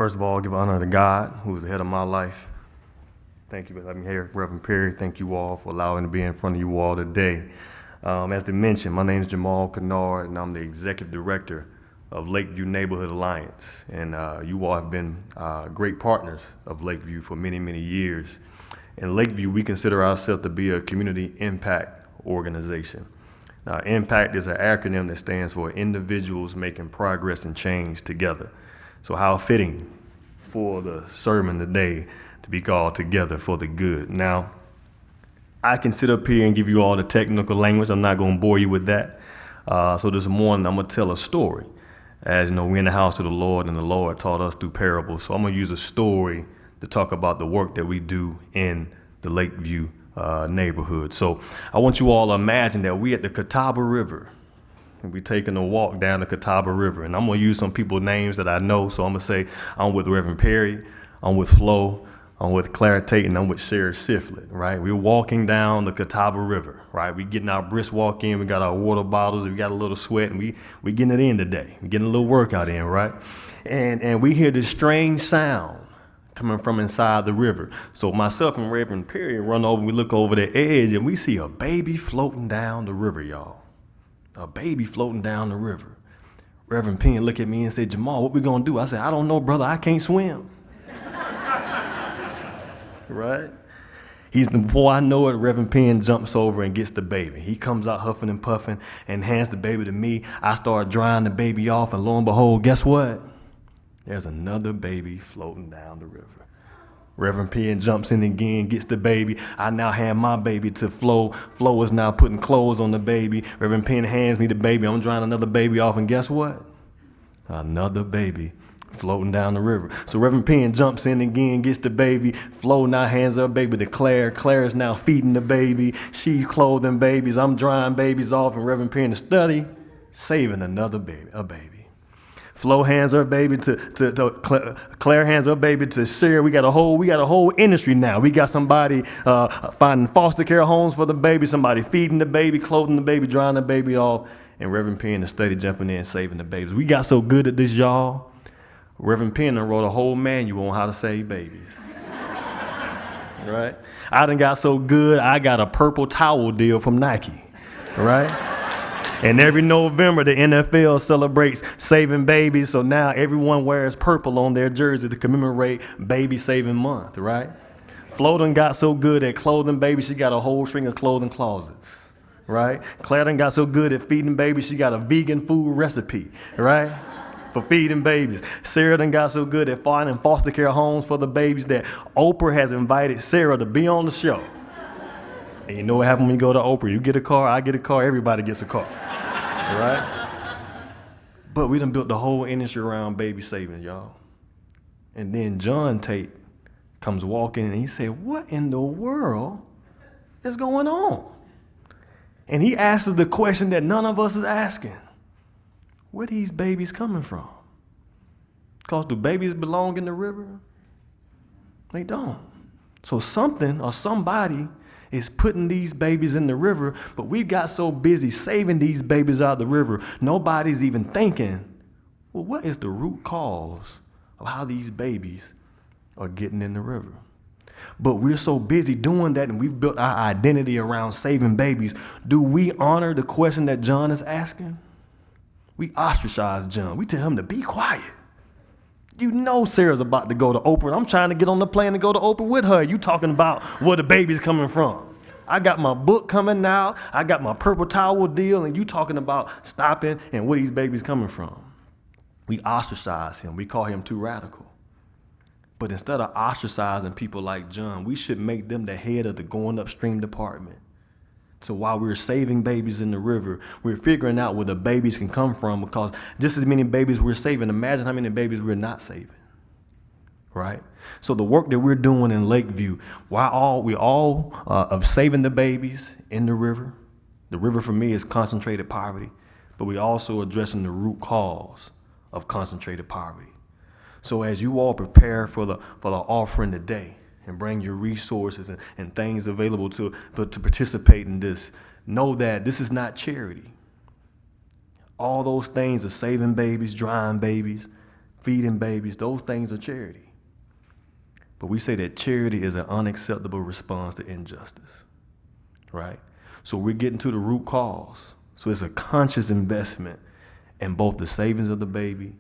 First of all, give honor to God, who is the head of my life. Thank you for having me here, Reverend Perry. Thank you all for allowing me to be in front of you all today. As they mentioned, my name is Jamal Kennard, and I'm the Executive Director of Lakeview Neighborhood Alliance. And you all have been great partners of Lakeview for many, many years. In Lakeview, we consider ourselves to be a community impact organization. Now, impact is an acronym that stands for individuals making progress and change together. So how fitting for the sermon today to be called Together for the Good. Now, I can sit up here and give you all the technical language. I'm not going to bore you with that. So this morning, I'm going to tell a story. As you know, we're in the house of the Lord, and the Lord taught us through parables. So I'm going to use a story to talk about the work that we do in the Lakeview neighborhood. So I want you all to imagine that we're at the Catawba River. And we're taking a walk down the Catawba River. And I'm going to use some people's names that I know. So I'm going to say I'm with Reverend Perry, I'm with Flo, I'm with Claire Tate, and I'm with Sherry Shiflett, right? We're walking down the Catawba River, right? We getting our brisk walk in. We got our water bottles. We got a little sweat, and we getting it in today. We getting a little workout in, right? And we hear this strange sound coming from inside the river. So myself and Reverend Perry run over. We look over the edge, and we see a baby floating down the river, y'all. A baby floating down the river. Reverend Penn looked at me and said, "Jamal, what we gonna do?" I said, "I don't know, brother. I can't swim." Right? Before I know it, Reverend Penn jumps over and gets the baby. He comes out huffing and puffing and hands the baby to me. I start drying the baby off, and lo and behold, guess what? There's another baby floating down the river. Reverend Penn jumps in again, gets the baby. I now hand my baby to Flo. Flo is now putting clothes on the baby. Reverend Penn hands me the baby. I'm drying another baby off, and guess what? Another baby floating down the river. So Reverend Penn jumps in again, gets the baby. Flo now hands her baby to Claire. Claire is now feeding the baby. She's clothing babies. I'm drying babies off, and Reverend Penn is study, saving another baby, a baby. Flo hands her baby to Claire hands her baby to Sherry. We got a whole industry now. We got somebody finding foster care homes for the baby, somebody feeding the baby, clothing the baby, drying the baby off, and Reverend Penn is steady jumping in, saving the babies. We got so good at this, y'all. Reverend Penn wrote a whole manual on how to save babies. Right? I done got so good, I got a purple towel deal from Nike. Right? And every November, the NFL celebrates saving babies. So now everyone wears purple on their jersey to commemorate Baby Saving Month, right? Flo done got so good at clothing babies, she got a whole string of clothing closets, right? Claire done got so good at feeding babies, she got a vegan food recipe, right? For feeding babies. Sarah done got so good at finding foster care homes for the babies that Oprah has invited Sarah to be on the show. And you know what happens when you go to Oprah? You get a car, I get a car, everybody gets a car. Right? But we done built the whole industry around baby saving, y'all. And then John Tate comes walking and he said, "What in the world is going on?" And he asks the question that none of us is asking. Where these babies coming from? Because do babies belong in the river? They don't. So something or somebody is putting these babies in the river, but we've got so busy saving these babies out of the river, nobody's even thinking, well, what is the root cause of how these babies are getting in the river? But we're so busy doing that, and we've built our identity around saving babies. Do we honor the question that John is asking? We ostracize John. We tell him to be quiet. You know Sarah's about to go to Oprah. I'm trying to get on the plane to go to Oprah with her. You talking about where the baby's coming from. I got my book coming out. I got my purple towel deal, and you talking about stopping and where these babies coming from. We ostracize him. We call him too radical. But instead of ostracizing people like John, we should make them the head of the going upstream department. So while we're saving babies in the river, we're figuring out where the babies can come from, because just as many babies we're saving, imagine how many babies we're not saving, right? So the work that we're doing in Lakeview, while we all of saving the babies in the river for me is concentrated poverty, but we also addressing the root cause of concentrated poverty. So as you all prepare for the offering today, and bring your resources and things available to participate in this, know that this is not charity. All those things of saving babies, drying babies, feeding babies, those things are charity. But we say that charity is an unacceptable response to injustice, right? So we're getting to the root cause. So it's a conscious investment in both the savings of the baby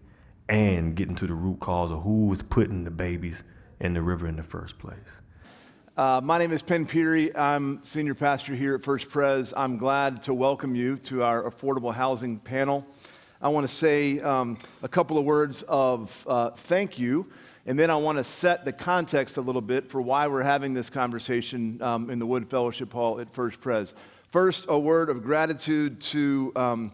and getting to the root cause of who was putting the babies in the river in the first place. My name is Penn Peary. I'm senior pastor here at First Pres. I'm glad to welcome you to our affordable housing panel. I want to say a couple of words of thank you, and then I want to set the context a little bit for why we're having this conversation in the Wood Fellowship Hall at First Pres. First, a word of gratitude to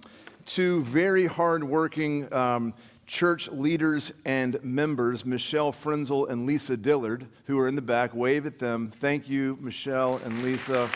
two very hard-working church leaders and members, Michelle Frenzel and Lisa Dillard, who are in the back. Wave at them. Thank you, Michelle and Lisa.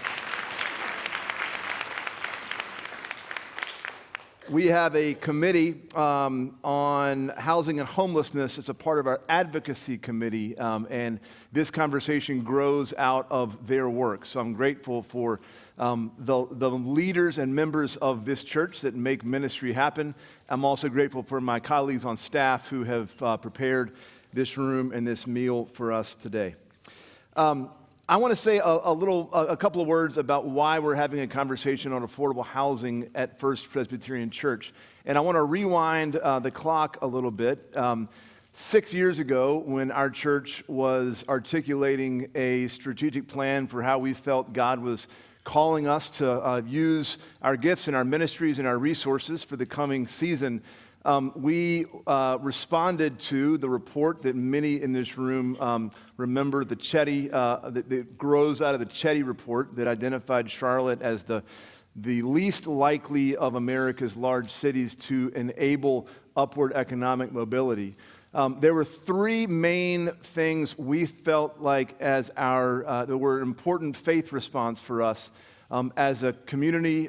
We have a committee on housing and homelessness. It's a part of our advocacy committee, and this conversation grows out of their work. So I'm grateful for the leaders and members of this church that make ministry happen. I'm also grateful for my colleagues on staff who have prepared this room and this meal for us today. I want to say a couple of words about why we're having a conversation on affordable housing at First Presbyterian Church. And I want to rewind the clock a little bit. 6 years ago, when our church was articulating a strategic plan for how we felt God was calling us to use our gifts and our ministries and our resources for the coming season, we responded to the report that many in this room remember, the Chetty, that grows out of the Chetty report that identified Charlotte as the least likely of America's large cities to enable upward economic mobility. There were three main things we felt like as that were an important faith response for us. As a community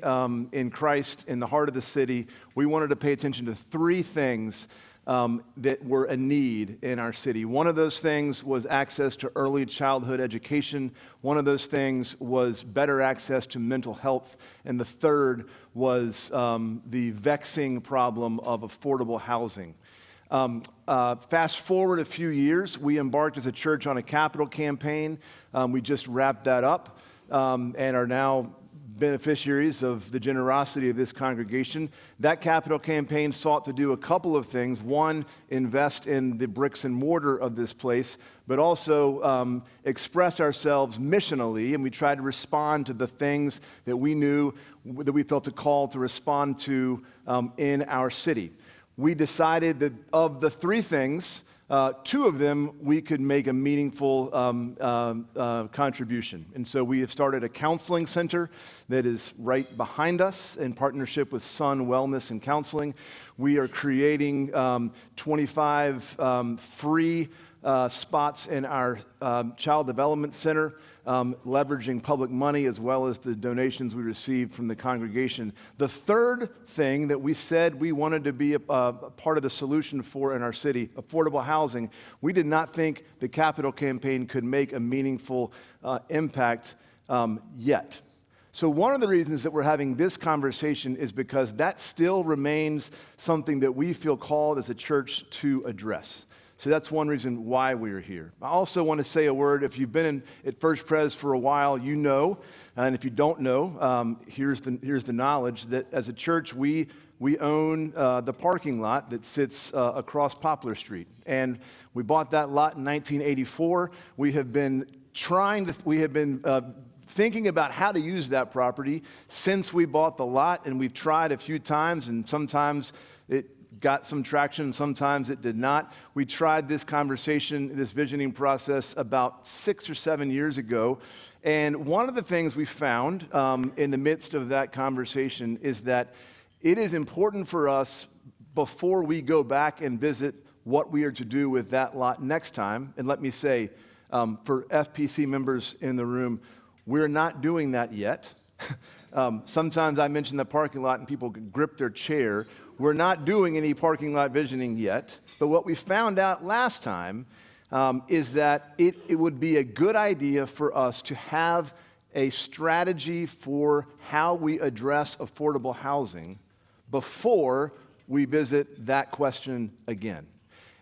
in Christ, in the heart of the city, we wanted to pay attention to three things that were a need in our city. One of those things was access to early childhood education. One of those things was better access to mental health. And the third was the vexing problem of affordable housing. Fast forward a few years, we embarked as a church on a capital campaign. We just wrapped that up. And are now beneficiaries of the generosity of this congregation. That capital campaign sought to do a couple of things. One, invest in the bricks and mortar of this place, but also express ourselves missionally, and we tried to respond to the things that we knew, that we felt a call to respond to in our city. We decided that of the three things, two of them we could make a meaningful contribution. And so we have started a counseling center that is right behind us in partnership with Sun Wellness and Counseling. We are creating 25 free spots in our Child Development Center, leveraging public money as well as the donations we received from the congregation. The third thing that we said we wanted to be a part of the solution for in our city, affordable housing, we did not think the capital campaign could make a meaningful impact yet. So one of the reasons that we're having this conversation is because that still remains something that we feel called as a church to address. So that's one reason why we're here. I also want to say a word. If you've been at First Pres for a while, you know, and if you don't know, here's the knowledge that as a church, we own the parking lot that sits across Poplar Street. And we bought that lot in 1984. We have been thinking about how to use that property since we bought the lot, and we've tried a few times, and sometimes it got some traction, sometimes it did not. We tried this conversation, this visioning process about 6 or 7 years ago, and one of the things we found in the midst of that conversation is that it is important for us, before we go back and visit what we are to do with that lot next time, and let me say, for FPC members in the room, we're not doing that yet. Sometimes I mention the parking lot and people grip their chair. We're not doing any parking lot visioning yet, but what we found out last time is that it would be a good idea for us to have a strategy for how we address affordable housing before we visit that question again.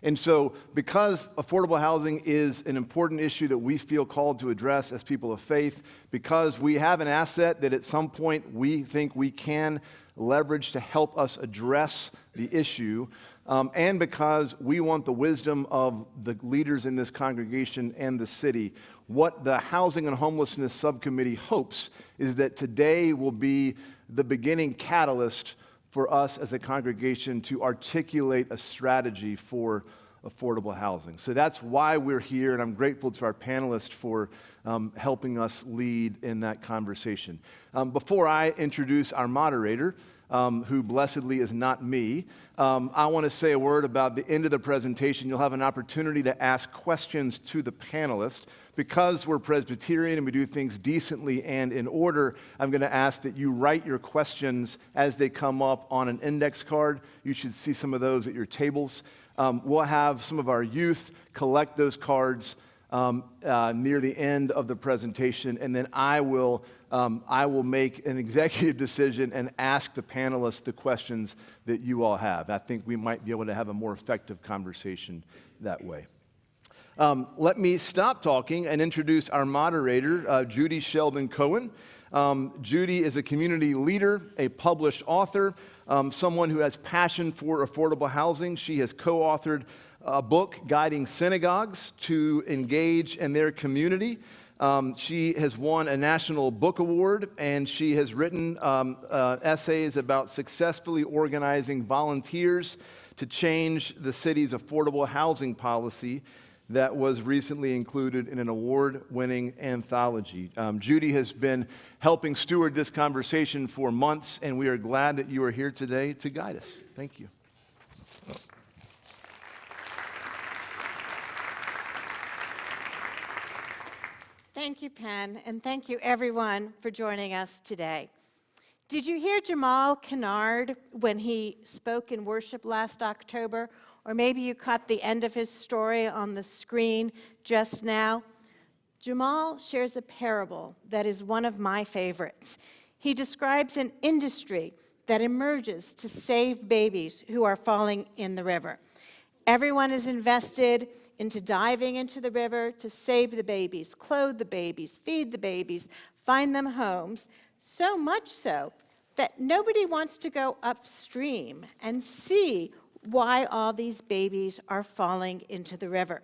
And so, because affordable housing is an important issue that we feel called to address as people of faith, because we have an asset that at some point we think we can leverage to help us address the issue, and because we want the wisdom of the leaders in this congregation and the city, what the Housing and Homelessness Subcommittee hopes is that today will be the beginning catalyst for us as a congregation to articulate a strategy for affordable housing. So that's why we're here, and I'm grateful to our panelists for helping us lead in that conversation. Before I introduce our moderator, who blessedly is not me, I want to say a word about the end of the presentation. You'll have an opportunity to ask questions to the panelists. Because we're Presbyterian and we do things decently and in order, I'm going to ask that you write your questions as they come up on an index card. You should see some of those at your tables. We'll have some of our youth collect those cards near the end of the presentation, and then I will make an executive decision and ask the panelists the questions that you all have. I think we might be able to have a more effective conversation that way. Let me stop talking and introduce our moderator, Judy Seldin-Cohen. Judy is a community leader, a published author, someone who has passion for affordable housing. She has co-authored a book guiding synagogues to engage in their community. She has won a National Book Award, and she has written essays about successfully organizing volunteers to change the city's affordable housing policy that was recently included in an award-winning anthology. Judy has been helping steward this conversation for months, and we are glad that you are here today to guide us. Thank you. Thank you, Penn, and thank you, everyone, for joining us today. Did you hear Jamal Kennard when he spoke in worship last October? Or maybe you caught the end of his story on the screen just now. Jamal shares a parable that is one of my favorites. He describes an industry that emerges to save babies who are falling in the river. Everyone is invested into diving into the river to save the babies, clothe the babies, feed the babies, find them homes, so much so that nobody wants to go upstream and see why all these babies are falling into the river.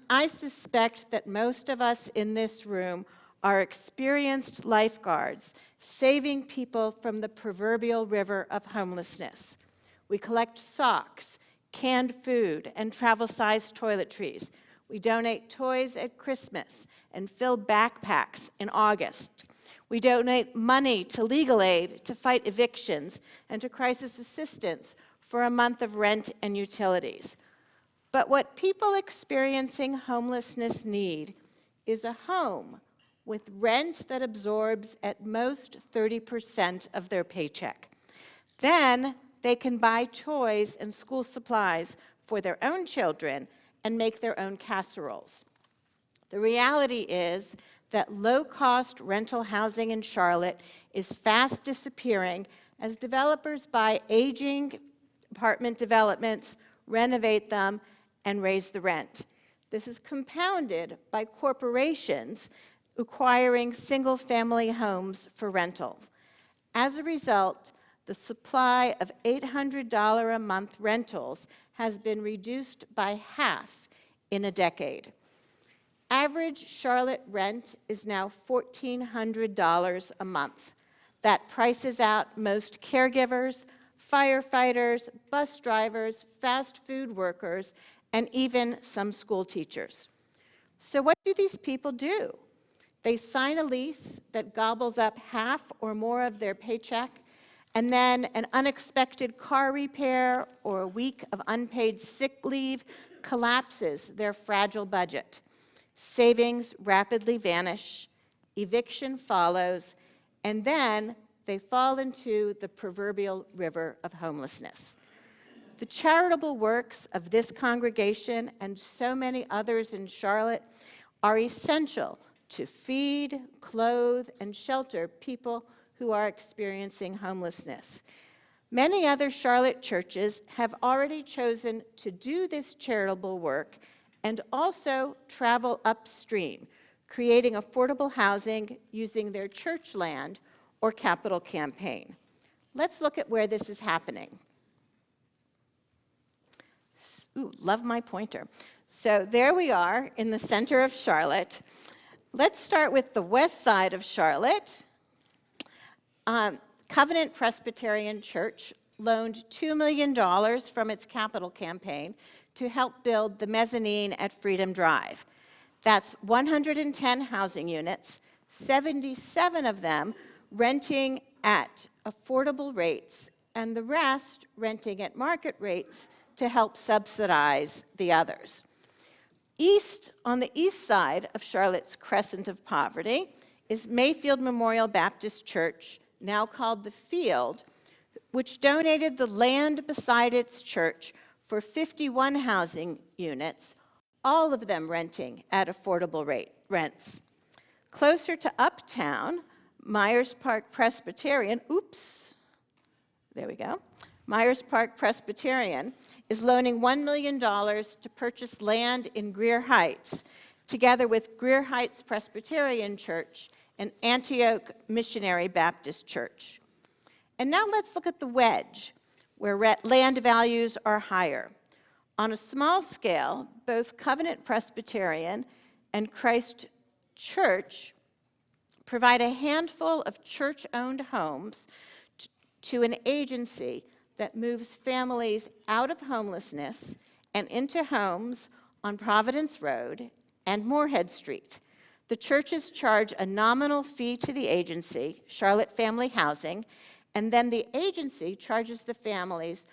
I suspect that most of us in this room are experienced lifeguards saving people from the proverbial river of homelessness. We collect socks, canned food, and travel-sized toiletries. We donate toys at Christmas and fill backpacks in August. We donate money to legal aid to fight evictions and to crisis assistance for a month of rent and utilities. But what people experiencing homelessness need is a home with rent that absorbs at most 30% of their paycheck. Then they can buy toys and school supplies for their own children and make their own casseroles. The reality is that low-cost rental housing in Charlotte is fast disappearing as developers buy aging apartment developments, renovate them, and raise the rent. This is compounded by corporations acquiring single-family homes for rental. As a result, the supply of $800 a month rentals has been reduced by half in a decade. Average Charlotte rent is now $1,400 a month. That prices out most caregivers, firefighters, bus drivers, fast food workers, and even some school teachers. So what do these people do? They sign a lease that gobbles up half or more of their paycheck, and then an unexpected car repair or a week of unpaid sick leave collapses their fragile budget. Savings rapidly vanish, eviction follows, and then they fall into the proverbial river of homelessness. The charitable works of this congregation and so many others in Charlotte are essential to feed, clothe, and shelter people who are experiencing homelessness. Many other Charlotte churches have already chosen to do this charitable work and also travel upstream, creating affordable housing using their church land or capital campaign. Let's look at where this is happening. Ooh, love my pointer. So there we are in the center of Charlotte. Let's start with the west side of Charlotte. Covenant Presbyterian Church loaned $2 million from its capital campaign to help build the mezzanine at Freedom Drive. That's 110 housing units, 77 of them renting at affordable rates, and the rest renting at market rates to help subsidize the others. On the east side of Charlotte's crescent of poverty is Mayfield Memorial Baptist Church, now called The Field, which donated the land beside its church for 51 housing units, all of them renting at affordable rents. Closer to Uptown, Myers Park Presbyterian, Myers Park Presbyterian is loaning $1 million to purchase land in Greer Heights, together with Greer Heights Presbyterian Church and Antioch Missionary Baptist Church. And now let's look at the wedge, where land values are higher. On a small scale, both Covenant Presbyterian and Christ Church provide a handful of church-owned homes to an agency that moves families out of homelessness and into homes on Providence Road and Moorhead Street. The churches charge a nominal fee to the agency, Charlotte Family Housing, and then the agency charges the families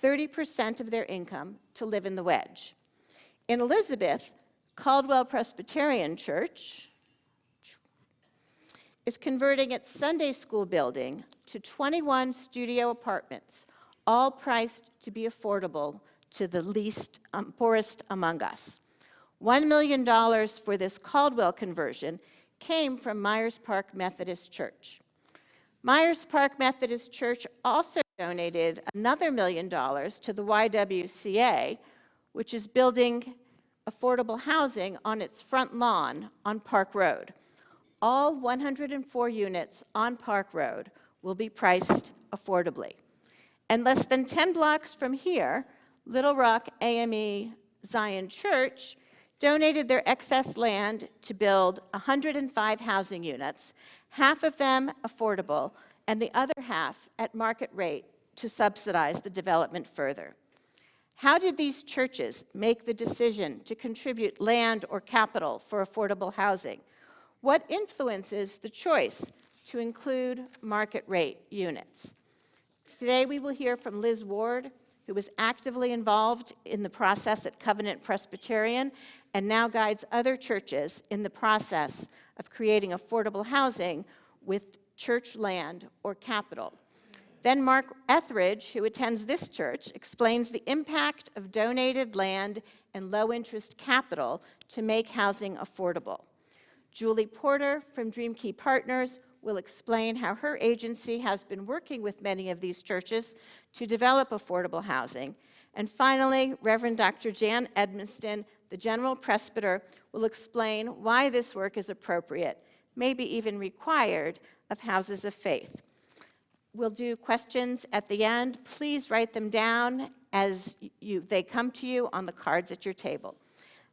30% of their income to live in the wedge. In Elizabeth, Caldwell Presbyterian Church is converting its Sunday school building to 21 studio apartments, all priced to be affordable to the least poorest among us. $1 million for this Caldwell conversion came from Myers Park Methodist Church. Myers Park Methodist Church also donated another $1 million to the YWCA, which is building affordable housing on its front lawn on Park Road. All 104 units on Park Road will be priced affordably. And less than 10 blocks from here, Little Rock AME Zion Church donated their excess land to build 105 housing units, half of them affordable, and the other half at market rate to subsidize the development further. How did these churches make the decision to contribute land or capital for affordable housing? What influences the choice to include market rate units? Today we will hear from Liz Ward, who was actively involved in the process at Covenant Presbyterian and now guides other churches in the process of creating affordable housing with church land or capital. Then Mark Ethridge, who attends this church, explains the impact of donated land and low-interest capital to make housing affordable. Julie Porter from DreamKey Partners will explain how her agency has been working with many of these churches to develop affordable housing. And finally, Reverend Dr. Jan Edmiston, the General Presbyter, will explain why this work is appropriate, maybe even required, of houses of faith. We'll do questions at the end. Please write them down as they come to you on the cards at your table.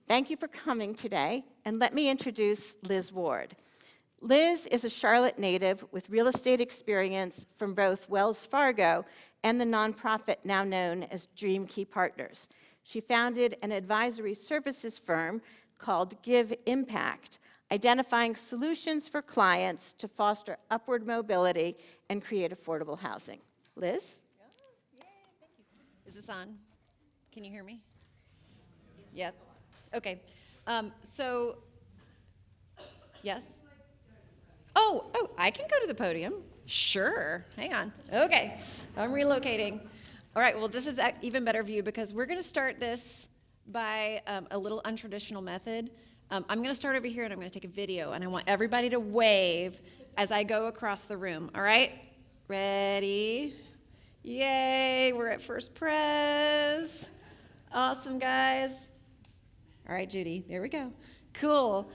Thank you for coming today, and let me introduce Liz Ward. Liz is a Charlotte native with real estate experience from both Wells Fargo and the nonprofit now known as DreamKey Partners. She founded an advisory services firm called Give Impact, identifying solutions for clients to foster upward mobility and create affordable housing. Liz? Oh, yay, thank you. Is this on? Can you hear me? Yeah. Okay. Yes? Oh, I can go to the podium. Sure. Hang on. Okay. I'm relocating. All right. Well, this is an even better view because we're going to start this by a little untraditional method. I'm going to start over here and I'm going to take a video, and I want everybody to wave as I go across the room. All right? Ready? Yay, we're at First Pres. Awesome, guys. All right, Judy, there we go. Cool.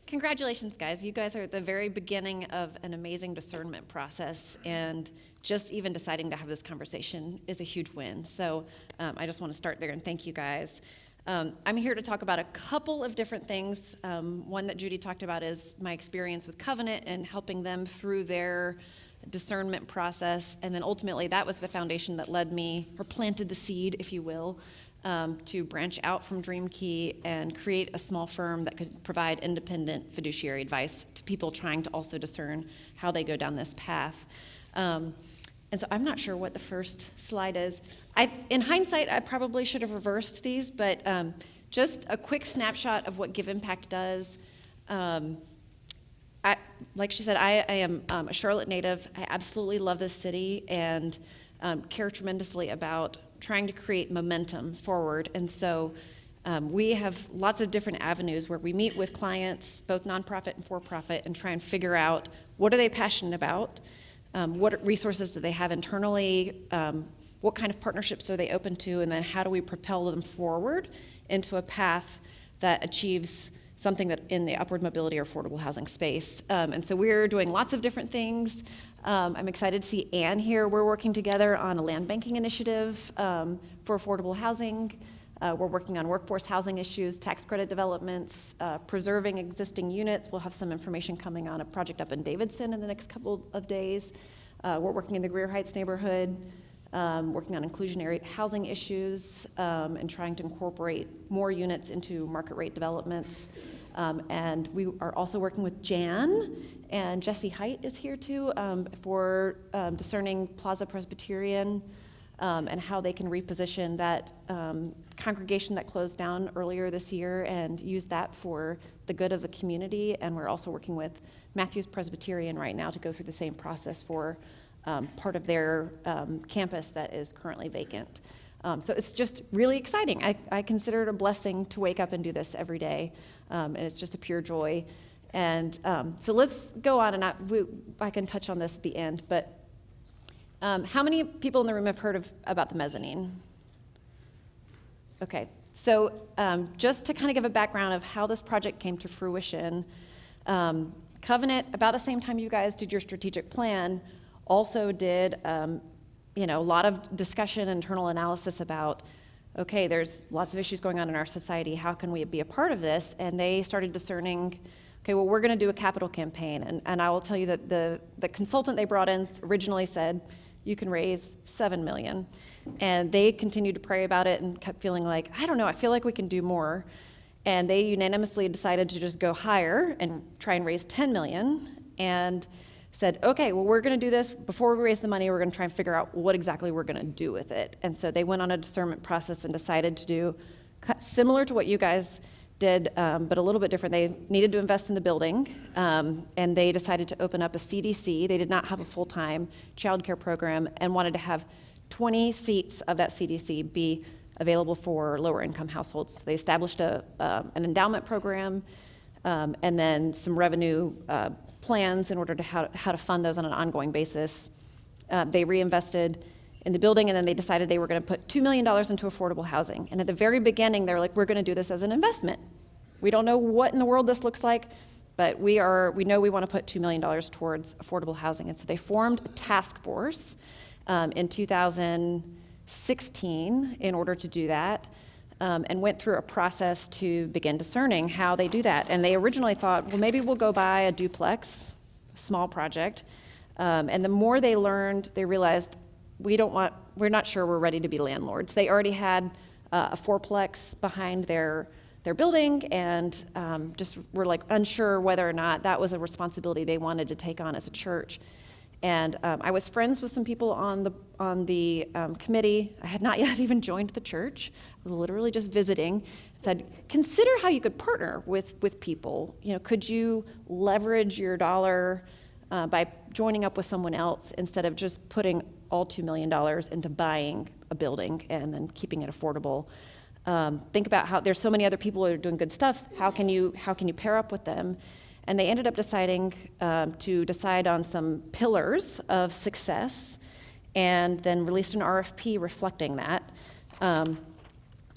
Congratulations, guys. You guys are at the very beginning of an amazing discernment process, and just even deciding to have this conversation is a huge win. So I just want to start there and thank you guys. I'm here to talk about a couple of different things. One that Judy talked about is my experience with Covenant and helping them through their discernment process. And then ultimately that was the foundation that led me, or planted the seed, if you will, to branch out from DreamKey and create a small firm that could provide independent fiduciary advice to people trying to also discern how they go down this path. And so I'm not sure what the first slide is. In hindsight, I probably should have reversed these, but just a quick snapshot of what Give Impact does. Like she said, I am a Charlotte native. I absolutely love this city and care tremendously about trying to create momentum forward. And so we have lots of different avenues where we meet with clients, both nonprofit and for-profit, and try and figure out what are they passionate about, what resources do they have internally, what kind of partnerships are they open to, and then how do we propel them forward into a path that achieves something that in the upward mobility or affordable housing space. And so we're doing lots of different things. I'm excited to see Ann here. We're working together on a land banking initiative for affordable housing. We're working on workforce housing issues, tax credit developments, preserving existing units. We'll have some information coming on a project up in Davidson in the next couple of days. We're working in the Greer Heights neighborhood, working on inclusionary housing issues, and trying to incorporate more units into market rate developments. And we are also working with Jan, and Jesse Height is here too, for discerning Plaza Presbyterian and how they can reposition that congregation that closed down earlier this year and use that for the good of the community. And we're also working with Matthews Presbyterian right now to go through the same process for part of their campus that is currently vacant. So it's just really exciting. I consider it a blessing to wake up and do this every day, and it's just a pure joy. And so let's go on, and I can touch on this at the end, but how many people in the room have heard about the mezzanine? Okay, so just to kind of give a background of how this project came to fruition, Covenant, about the same time you guys did your strategic plan, also did a lot of discussion, internal analysis about, okay, there's lots of issues going on in our society, how can we be a part of this? And they started discerning, okay, well, we're gonna do a capital campaign. And I will tell you that the consultant they brought in originally said, you can raise $7 million. And they continued to pray about it and kept feeling like, I don't know, I feel like we can do more. And they unanimously decided to just go higher and try and raise $10 million, and said, okay, well, we're gonna do this. Before we raise the money, we're gonna try and figure out what exactly we're gonna do with it. And so they went on a discernment process and decided to do similar to what you guys did, but a little bit different. They needed to invest in the building, and they decided to open up a CDC. They did not have a full-time childcare program and wanted to have 20 seats of that CDC be available for lower-income households. So they established an endowment program, and then some revenue plans in order to how to fund those on an ongoing basis. They reinvested in the building, and then they decided they were going to put $2 million into affordable housing. And at the very beginning, they were like, we're going to do this as an investment. We don't know what in the world this looks like, but we know we want to put $2 million towards affordable housing. And so they formed a task force in 2016 in order to do that, and went through a process to begin discerning how they do that. And they originally thought, well, maybe we'll go buy a duplex, a small project. And the more they learned, they realized we're not sure we're ready to be landlords. They already had a fourplex behind their building, and just were like unsure whether or not that was a responsibility they wanted to take on as a church. And I was friends with some people on the committee. I had not yet even joined the church. I was literally just visiting. Said, consider how you could partner with people. Could you leverage your dollar by joining up with someone else instead of just putting all $2 million into buying a building and then keeping it affordable? Think about how there's so many other people who are doing good stuff. How can you pair up with them? And they ended up deciding to decide on some pillars of success. and then released an RFP reflecting that.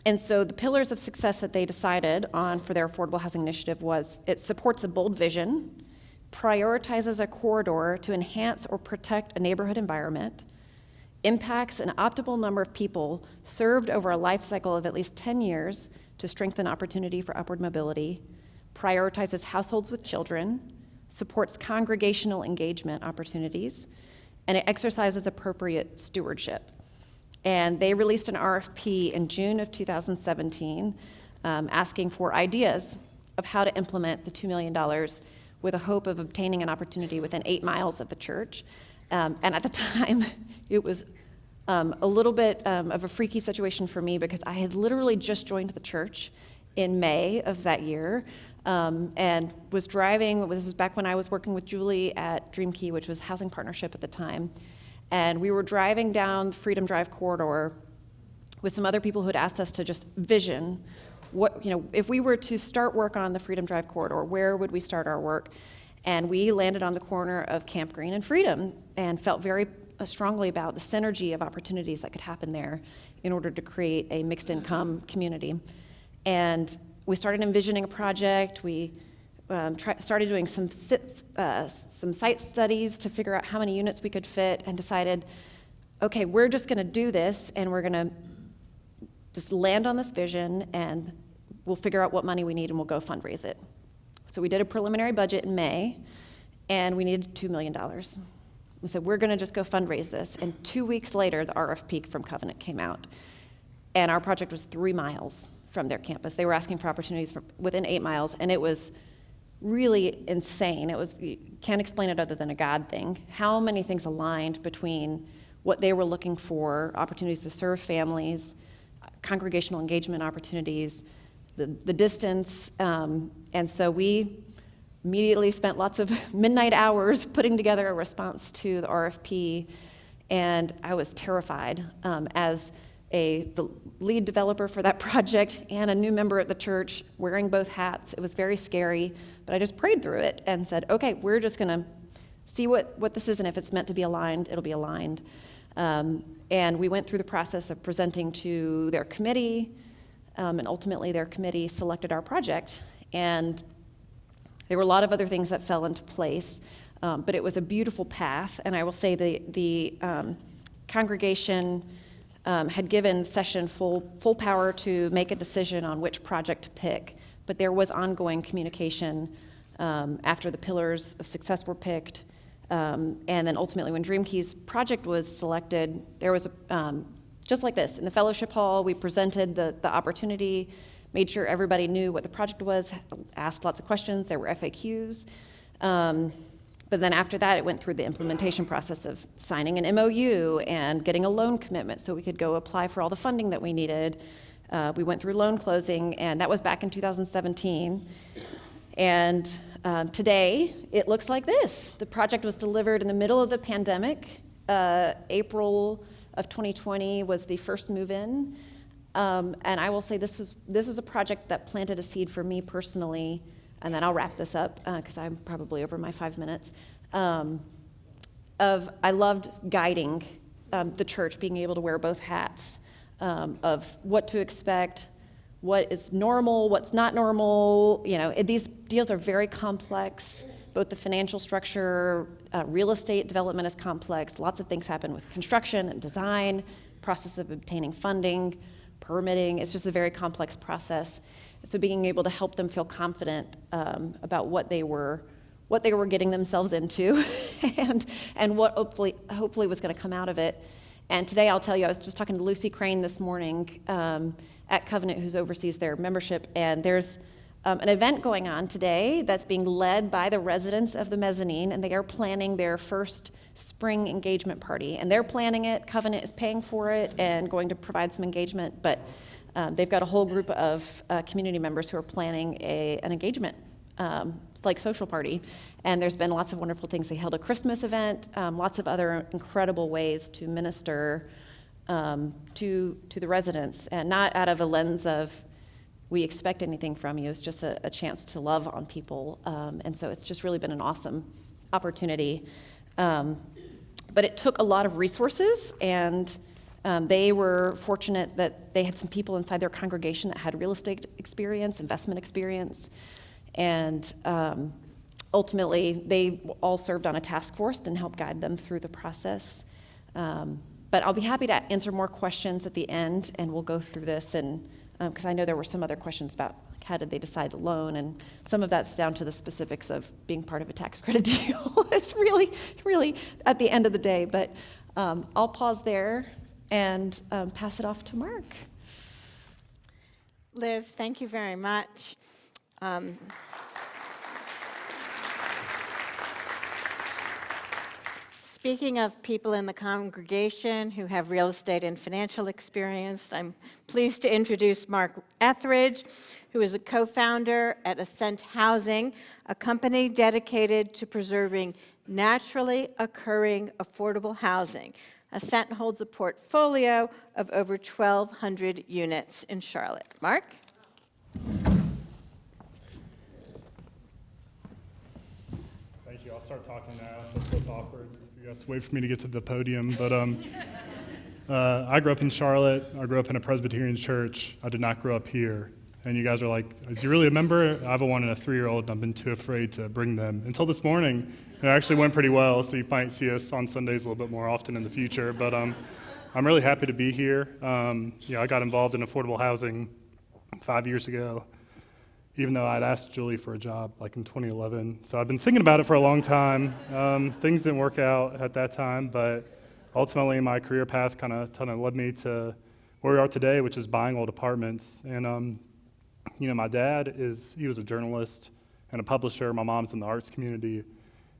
And so the pillars of success that they decided on for their affordable housing initiative was it supports a bold vision, prioritizes a corridor to enhance or protect a neighborhood environment, impacts an optimal number of people served over a life cycle of at least 10 years to strengthen opportunity for upward mobility, prioritizes households with children, supports congregational engagement opportunities, and it exercises appropriate stewardship. And they released an RFP in June of 2017 asking for ideas of how to implement the $2 million with a hope of obtaining an opportunity within 8 miles of the church. And at the time, it was a little bit of a freaky situation for me because I had literally just joined the church in May of that year and was driving. This was back when I was working with Judy at DreamKey, which was housing partnership at the time. And we were driving down the Freedom Drive corridor with some other people who had asked us to just vision what, if we were to start work on the Freedom Drive corridor, where would we start our work? And we landed on the corner of Camp Green and Freedom and felt very strongly about the synergy of opportunities that could happen there in order to create a mixed income community. And we started envisioning a project. We started doing some site studies to figure out how many units we could fit and decided, okay, we're just gonna do this and we're gonna just land on this vision and we'll figure out what money we need and we'll go fundraise it. So we did a preliminary budget in May and we needed $2 million. We said, we're gonna just go fundraise this. And 2 weeks later, the RFP from Covenant came out. And our project was 3 miles from their campus. They were asking for opportunities within 8 miles, and it was really insane. You can't explain it other than a God thing. How many things aligned between what they were looking for, opportunities to serve families, congregational engagement opportunities, the distance, and so we immediately spent lots of midnight hours putting together a response to the RFP, and I was terrified as the lead developer for that project and a new member at the church wearing both hats. It was very scary, but I just prayed through it and said, okay, we're just gonna see what this is, and if it's meant to be aligned, it'll be aligned. And we went through the process of presenting to their committee, and ultimately their committee selected our project. And there were a lot of other things that fell into place, but it was a beautiful path. And I will say the congregation had given session full power to make a decision on which project to pick, but there was ongoing communication after the pillars of success were picked. And then ultimately when DreamKey's project was selected, there was just like this, in the fellowship hall, we presented the opportunity, made sure everybody knew what the project was, asked lots of questions, there were FAQs. But then after that, it went through the implementation process of signing an MOU and getting a loan commitment so we could go apply for all the funding that we needed. We went through loan closing, and that was back in 2017. And today, it looks like this. The project was delivered in the middle of the pandemic. April of 2020 was the first move-in. And I will say this is a project that planted a seed for me personally, and then I'll wrap this up because I'm probably over my 5 minutes. I loved guiding the church, being able to wear both hats of what to expect, what is normal, what's not normal. These deals are very complex. Both the financial structure, real estate development is complex. Lots of things happen with construction and design, process of obtaining funding, permitting. It's just a very complex process. So being able to help them feel confident about what they were getting themselves into and what hopefully was going to come out of it. And today I'll tell you, I was just talking to Lucy Crane this morning at Covenant, who oversees their membership, and there's an event going on today that's being led by the residents of the mezzanine, and they are planning their first spring engagement party. And they're planning it, Covenant is paying for it and going to provide some engagement, but they've got a whole group of community members who are planning an engagement. It's like social party. And there's been lots of wonderful things. They held a Christmas event, lots of other incredible ways to minister to the residents, and not out of a lens of, we expect anything from you. It's just a chance to love on people. And so it's just really been an awesome opportunity. But it took a lot of resources, and they were fortunate that they had some people inside their congregation that had real estate experience, investment experience, and ultimately they all served on a task force and helped guide them through the process. But I'll be happy to answer more questions at the end, and we'll go through this, and because I know there were some other questions about how did they decide to loan, and some of that's down to the specifics of being part of a tax credit deal. It's really at the end of the day, but I'll pause there and pass it off to Mark. Liz, thank you very much. Speaking of people in the congregation who have real estate and financial experience, I'm pleased to introduce Mark Ethridge, who is a co-founder at Ascent Housing, a company dedicated to preserving naturally occurring affordable housing. Ascent holds a portfolio of over 1,200 units in Charlotte. Mark? Thank you. I'll start talking now, so it feels awkward. You guys wait for me to get to the podium, but I grew up in Charlotte. I grew up in a Presbyterian church. I did not grow up here. And you guys are like, is he really a member? I have a 1 and a 3-year-old, and I've been too afraid to bring them. Until this morning, it actually went pretty well, so you might see us on Sundays a little bit more often in the future. But I'm really happy to be here. I got involved in affordable housing 5 years ago, even though I'd asked Julie for a job like in 2011. So I've been thinking about it for a long time. Things didn't work out at that time, but ultimately my career path kind of led me to where we are today, which is buying old apartments. And my dad he was a journalist and a publisher. My mom's in the arts community.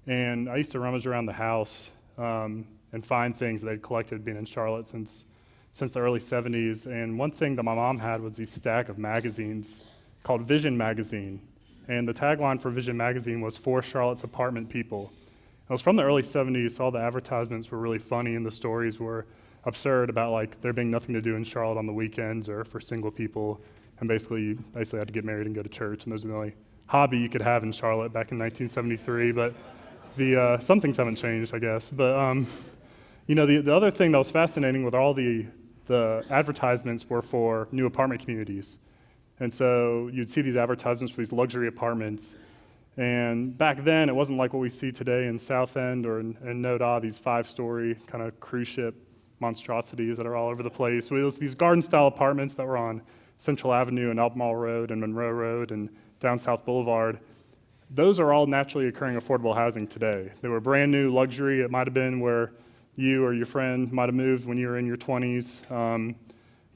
And I used to rummage around the house and find things that they'd collected being in Charlotte since the early 70s. And one thing that my mom had was these stack of magazines called Vision Magazine. And the tagline for Vision Magazine was "For Charlotte's Apartment People." It was from the early 70s, so all the advertisements were really funny and the stories were absurd about like there being nothing to do in Charlotte on the weekends or for single people. And basically you had to get married and go to church, and those are the only hobby you could have in Charlotte back in 1973. But some things haven't changed, I guess. But the other thing that was fascinating with all the advertisements were for new apartment communities. And so you'd see these advertisements for these luxury apartments. And back then, it wasn't like what we see today in South End or in Noda, these 5-story kind of cruise ship monstrosities that are all over the place. It was these garden-style apartments that were on Central Avenue and Albemarle Road and Monroe Road and down South Boulevard. Those are all naturally occurring affordable housing today. They were brand new luxury. It might have been where you or your friend might have moved when you were in your 20s.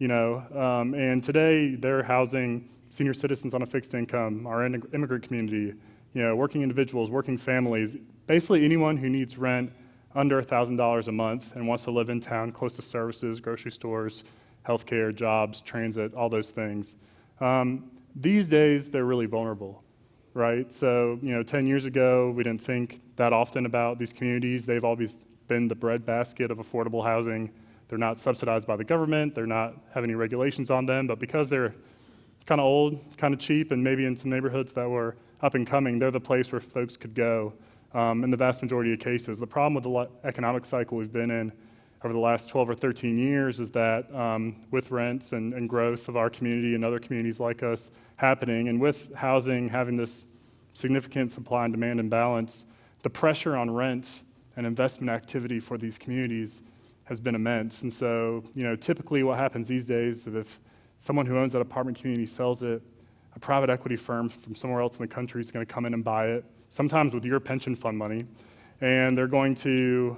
And today they're housing senior citizens on a fixed income, our immigrant community, working individuals, working families, basically anyone who needs rent under $1,000 a month and wants to live in town close to services, grocery stores, healthcare, jobs, transit, all those things. These days, they're really vulnerable, right? So, 10 years ago, we didn't think that often about these communities. They've always been the breadbasket of affordable housing. They're not subsidized by the government. They're not have any regulations on them. But because they're kind of old, kind of cheap, and maybe in some neighborhoods that were up and coming, they're the place where folks could go in the vast majority of cases. The problem with the economic cycle we've been in over the last 12 or 13 years is that with rents and growth of our community and other communities like us happening, and with housing having this significant supply and demand imbalance, the pressure on rents and investment activity for these communities has been immense. And so, typically what happens these days is if someone who owns that apartment community sells it, a private equity firm from somewhere else in the country is going to come in and buy it, sometimes with your pension fund money, and they're going to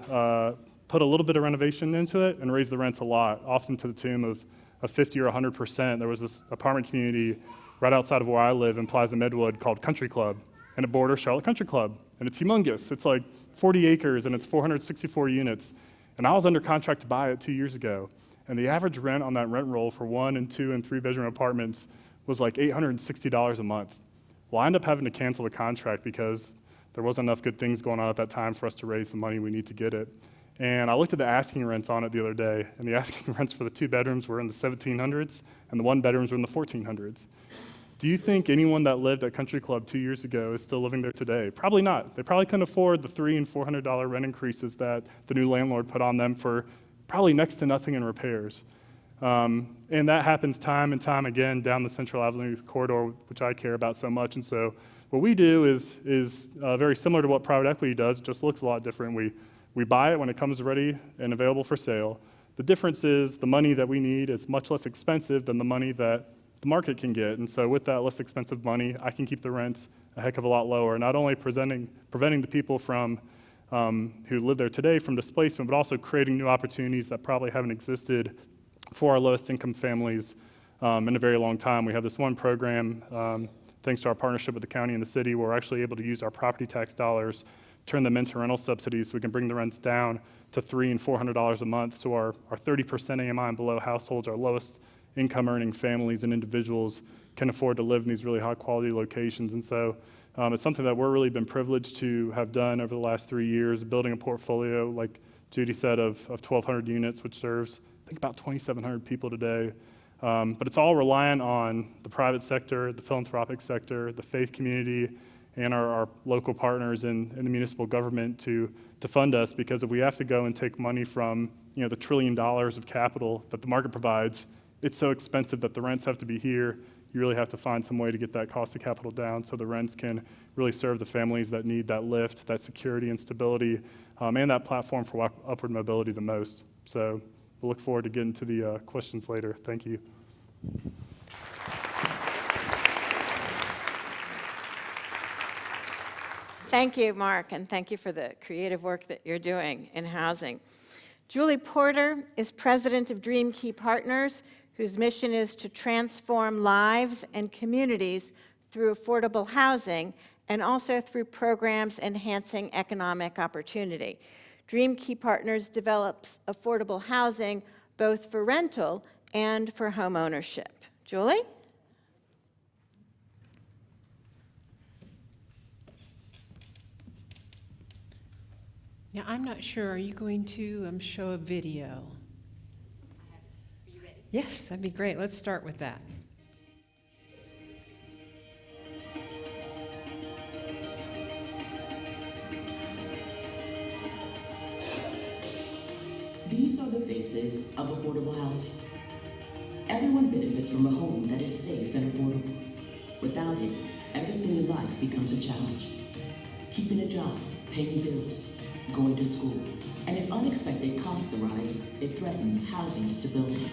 put a little bit of renovation into it and raise the rents a lot, often to the tune of 50 or 100%. There was this apartment community right outside of where I live in Plaza Midwood called Country Club, and it borders Charlotte Country Club, and it's humongous. It's like 40 acres, and it's 464 units, and I was under contract to buy it 2 years ago, and the average rent on that rent roll for 1 and 2 and 3 bedroom apartments was like $860 a month. Well, I ended up having to cancel the contract because there wasn't enough good things going on at that time for us to raise the money we need to get it. And I looked at the asking rents on it the other day, and the asking rents for the 2 bedrooms were in the 1700s, and the 1 bedrooms were in the 1400s. Do you think anyone that lived at Country Club 2 years ago is still living there today? Probably not. They probably couldn't afford the $300 and $400 rent increases that the new landlord put on them for probably next to nothing in repairs. And that happens time and time again down the Central Avenue corridor, which I care about so much. And so what we do is very similar to what private equity does, it just looks a lot different. We buy it when it comes ready and available for sale. The difference is the money that we need is much less expensive than the money that the market can get. And so with that less expensive money, I can keep the rents a heck of a lot lower, not only preventing the people from who live there today from displacement, but also creating new opportunities that probably haven't existed for our lowest income families in a very long time. We have this one program, thanks to our partnership with the county and the city, where we're actually able to use our property tax dollars, turn them into rental subsidies so we can bring the rents down to $300 and $400 a month. So our 30% AMI and below households, our lowest income earning families and individuals can afford to live in these really high quality locations. And so it's something that we're really been privileged to have done over the last 3 years, building a portfolio, like Judy said, of 1,200 units, which serves, I think, about 2,700 people today. But it's all reliant on the private sector, the philanthropic sector, the faith community, and our local partners in the municipal government to fund us, because if we have to go and take money from the $1 trillion of capital that the market provides, it's so expensive that the rents have to be here. You really have to find some way to get that cost of capital down so the rents can really serve the families that need that lift, that security and stability, and that platform for upward mobility the most. So we'll look forward to getting to the questions later. Thank you. Thank you, Mark, and thank you for the creative work that you're doing in housing. Julie Porter is president of DreamKey Partners, whose mission is to transform lives and communities through affordable housing and also through programs enhancing economic opportunity. DreamKey Partners develops affordable housing both for rental and for home ownership. Julie? Now, I'm not sure, are you going to show a video? Are you ready? Yes, that'd be great. Let's start with that. These are the faces of affordable housing. Everyone benefits from a home that is safe and affordable. Without it, everything in life becomes a challenge. Keeping a job, paying bills, going to school, and if unexpected costs arise, it threatens housing stability.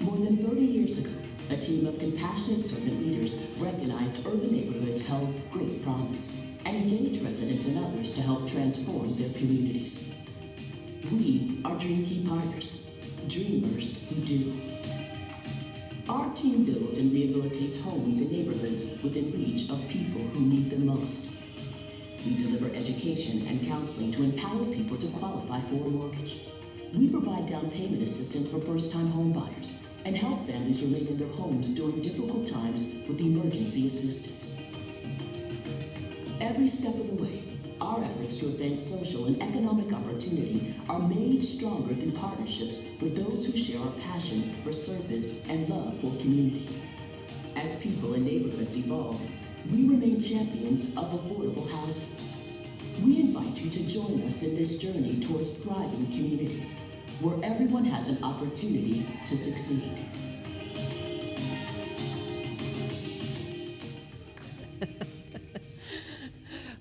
More than 30 years ago, a team of compassionate servant leaders recognized urban neighborhoods held great promise and engaged residents and others to help transform their communities. We are DreamKey Partners, dreamers who do. Our team builds and rehabilitates homes and neighborhoods within reach of people who need them most. We deliver education and counseling to empower people to qualify for a mortgage. We provide down payment assistance for first-time home buyers and help families remain in their homes during difficult times with emergency assistance. Every step of the way, our efforts to advance social and economic opportunity are made stronger through partnerships with those who share our passion for service and love for community. As people and neighborhoods evolve, we remain champions of affordable housing. We invite you to join us in this journey towards thriving communities, where everyone has an opportunity to succeed.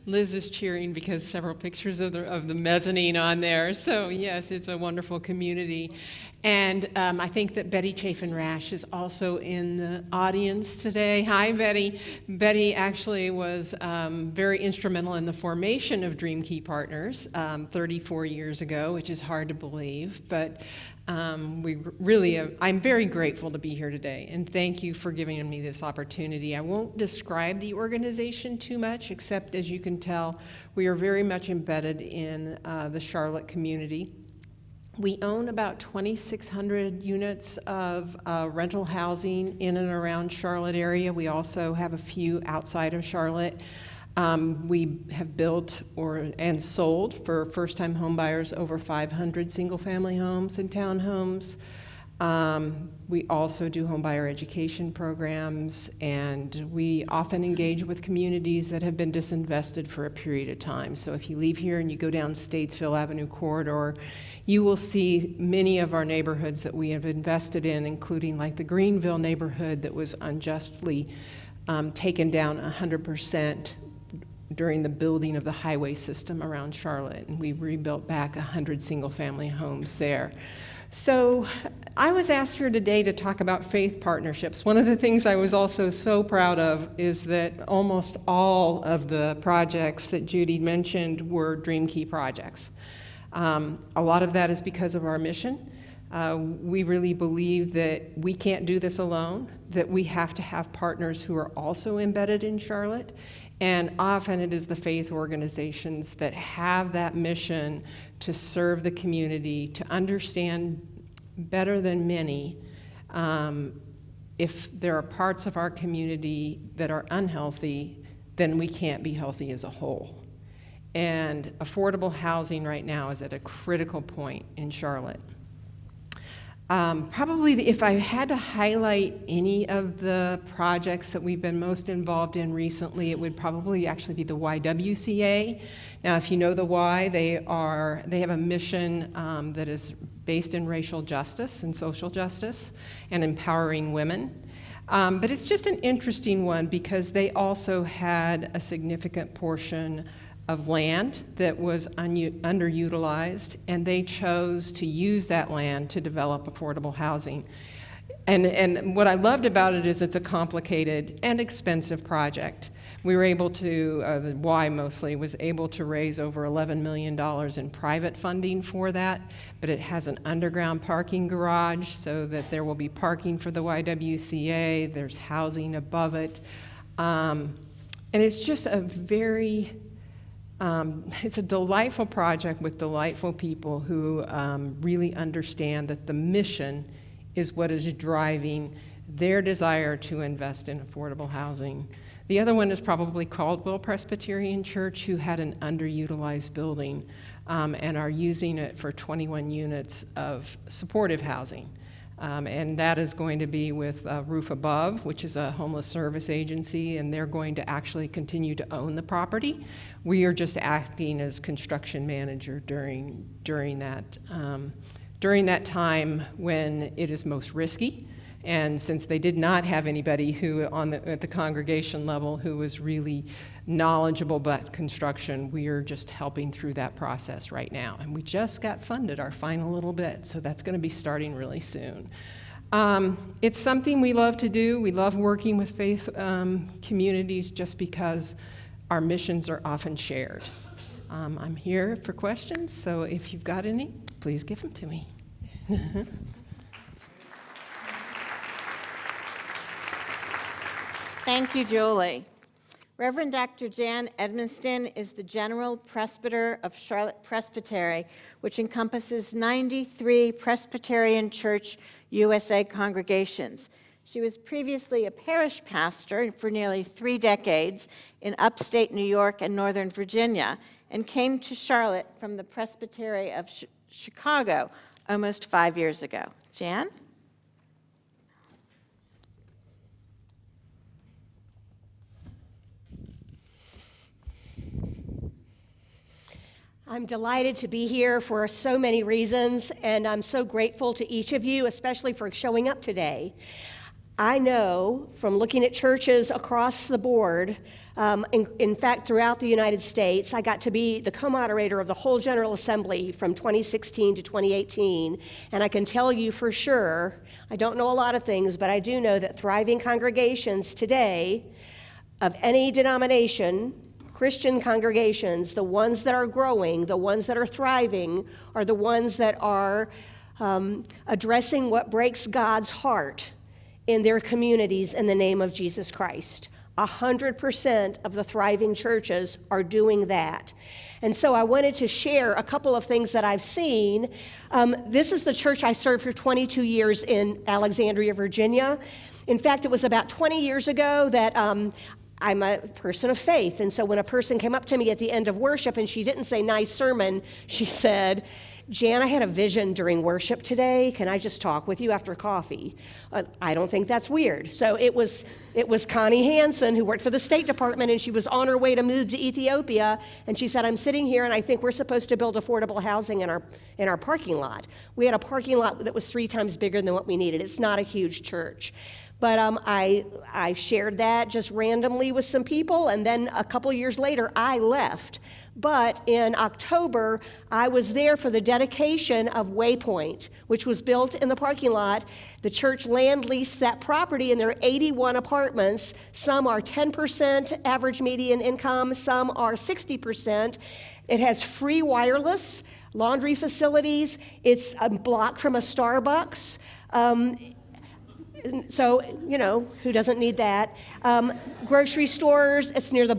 Liz was cheering because several pictures of the mezzanine on there. So yes, it's a wonderful community. And I think that Betty Chafin-Rash is also in the audience today. Hi, Betty. Betty actually was very instrumental in the formation of DreamKey Partners 34 years ago, which is hard to believe. But I'm very grateful to be here today, and thank you for giving me this opportunity. I won't describe the organization too much, except as you can tell, we are very much embedded in the Charlotte community. We own about 2,600 units of rental housing in and around Charlotte area. We also have a few outside of Charlotte. We have built and sold for first-time home buyers over 500 single-family homes and townhomes. We also do home buyer education programs, and we often engage with communities that have been disinvested for a period of time. So if you leave here and you go down Statesville Avenue corridor, you will see many of our neighborhoods that we have invested in, including like the Greenville neighborhood that was unjustly taken down 100% during the building of the highway system around Charlotte, and we rebuilt back 100 single-family homes there. So I was asked here today to talk about faith partnerships. One of the things I was also so proud of is that almost all of the projects that Judy mentioned were DreamKey projects. A lot of that is because of our mission. We really believe that we can't do this alone, that we have to have partners who are also embedded in Charlotte. And often it is the faith organizations that have that mission to serve the community, to understand better than many if there are parts of our community that are unhealthy, then we can't be healthy as a whole. And affordable housing right now is at a critical point in Charlotte. Probably if I had to highlight any of the projects that we've been most involved in recently, it would probably actually be the YWCA. Now, if you know the Y, they have a mission that is based in racial justice and social justice and empowering women. But it's just an interesting one because they also had a significant portion of land that was underutilized, and they chose to use that land to develop affordable housing. And what I loved about it is it's a complicated and expensive project. We were able to, the Y mostly, was able to raise over $11 million in private funding for that, but it has an underground parking garage so that there will be parking for the YWCA, there's housing above it. And it's just a very, it's a delightful project with delightful people who really understand that the mission is what is driving their desire to invest in affordable housing. The other one is probably Caldwell Presbyterian Church, who had an underutilized building and are using it for 21 units of supportive housing. And that is going to be with Roof Above, which is a homeless service agency, and they're going to actually continue to own the property. We are just acting as construction manager during that time when it is most risky. And since they did not have anybody who at the congregation level who was really knowledgeable about construction, we are just helping through that process right now. And we just got funded our final little bit, so that's going to be starting really soon. It's something we love to do. We love working with faith communities just because our missions are often shared. I'm here for questions, so if you've got any, please give them to me. Thank you, Julie. Reverend Dr. Jan Edmiston is the General Presbyter of Charlotte Presbytery, which encompasses 93 Presbyterian Church USA congregations. She was previously a parish pastor for nearly 3 decades in upstate New York and Northern Virginia, and came to Charlotte from the Presbytery of Chicago almost 5 years ago. Jan? I'm delighted to be here for so many reasons, and I'm so grateful to each of you, especially for showing up today. I know from looking at churches across the board, in fact, throughout the United States, I got to be the co-moderator of the whole General Assembly from 2016 to 2018, and I can tell you for sure, I don't know a lot of things, but I do know that thriving congregations today of any denomination, Christian congregations, the ones that are growing, the ones that are thriving, are the ones that are addressing what breaks God's heart in their communities in the name of Jesus Christ. 100% of the thriving churches are doing that. And so I wanted to share a couple of things that I've seen. This is the church I served for 22 years in Alexandria, Virginia. In fact, it was about 20 years ago that I'm a person of faith, and so when a person came up to me at the end of worship and she didn't say nice sermon, she said, Jan, I had a vision during worship today. Can I just talk with you after coffee? I don't think that's weird. So it was Connie Hansen, who worked for the State Department, and she was on her way to move to Ethiopia, and she said, I'm sitting here and I think we're supposed to build affordable housing in our parking lot. We had a parking lot that was 3 times bigger than what we needed. It's not a huge church. But I shared that just randomly with some people, and then a couple years later, I left. But in October, I was there for the dedication of Waypoint, which was built in the parking lot. The church land leased that property, and there are 81 apartments. Some are 10% average median income, some are 60%. It has free wireless, laundry facilities. It's a block from a Starbucks. So, who doesn't need that? Grocery stores, it's near the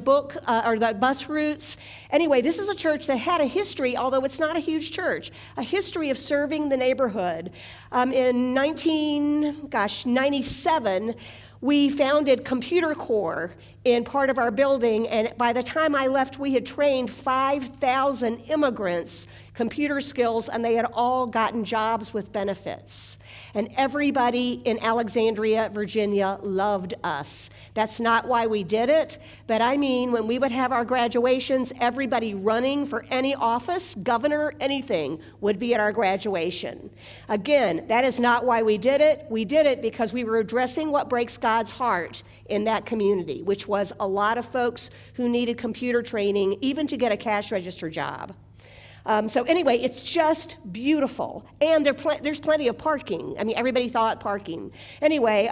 or the bus routes. Anyway, this is a church that had a history, although it's not a huge church, a history of serving the neighborhood. In 1997, we founded Computer Corps in part of our building, and by the time I left, we had trained 5,000 immigrants computer skills, and they had all gotten jobs with benefits. And everybody in Alexandria, Virginia loved us. That's not why we did it, but I mean, when we would have our graduations, everybody running for any office, governor, anything, would be at our graduation. Again, that is not why we did it. We did it because we were addressing what breaks God's heart in that community, which was a lot of folks who needed computer training, even to get a cash register job. So anyway, it's just beautiful. And there's plenty of parking. I mean, everybody thought parking. Anyway,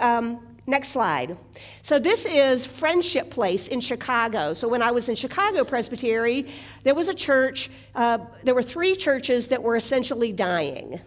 next slide. So this is Friendship Place in Chicago. So when I was in Chicago Presbytery, there was a church, there were 3 churches that were essentially dying.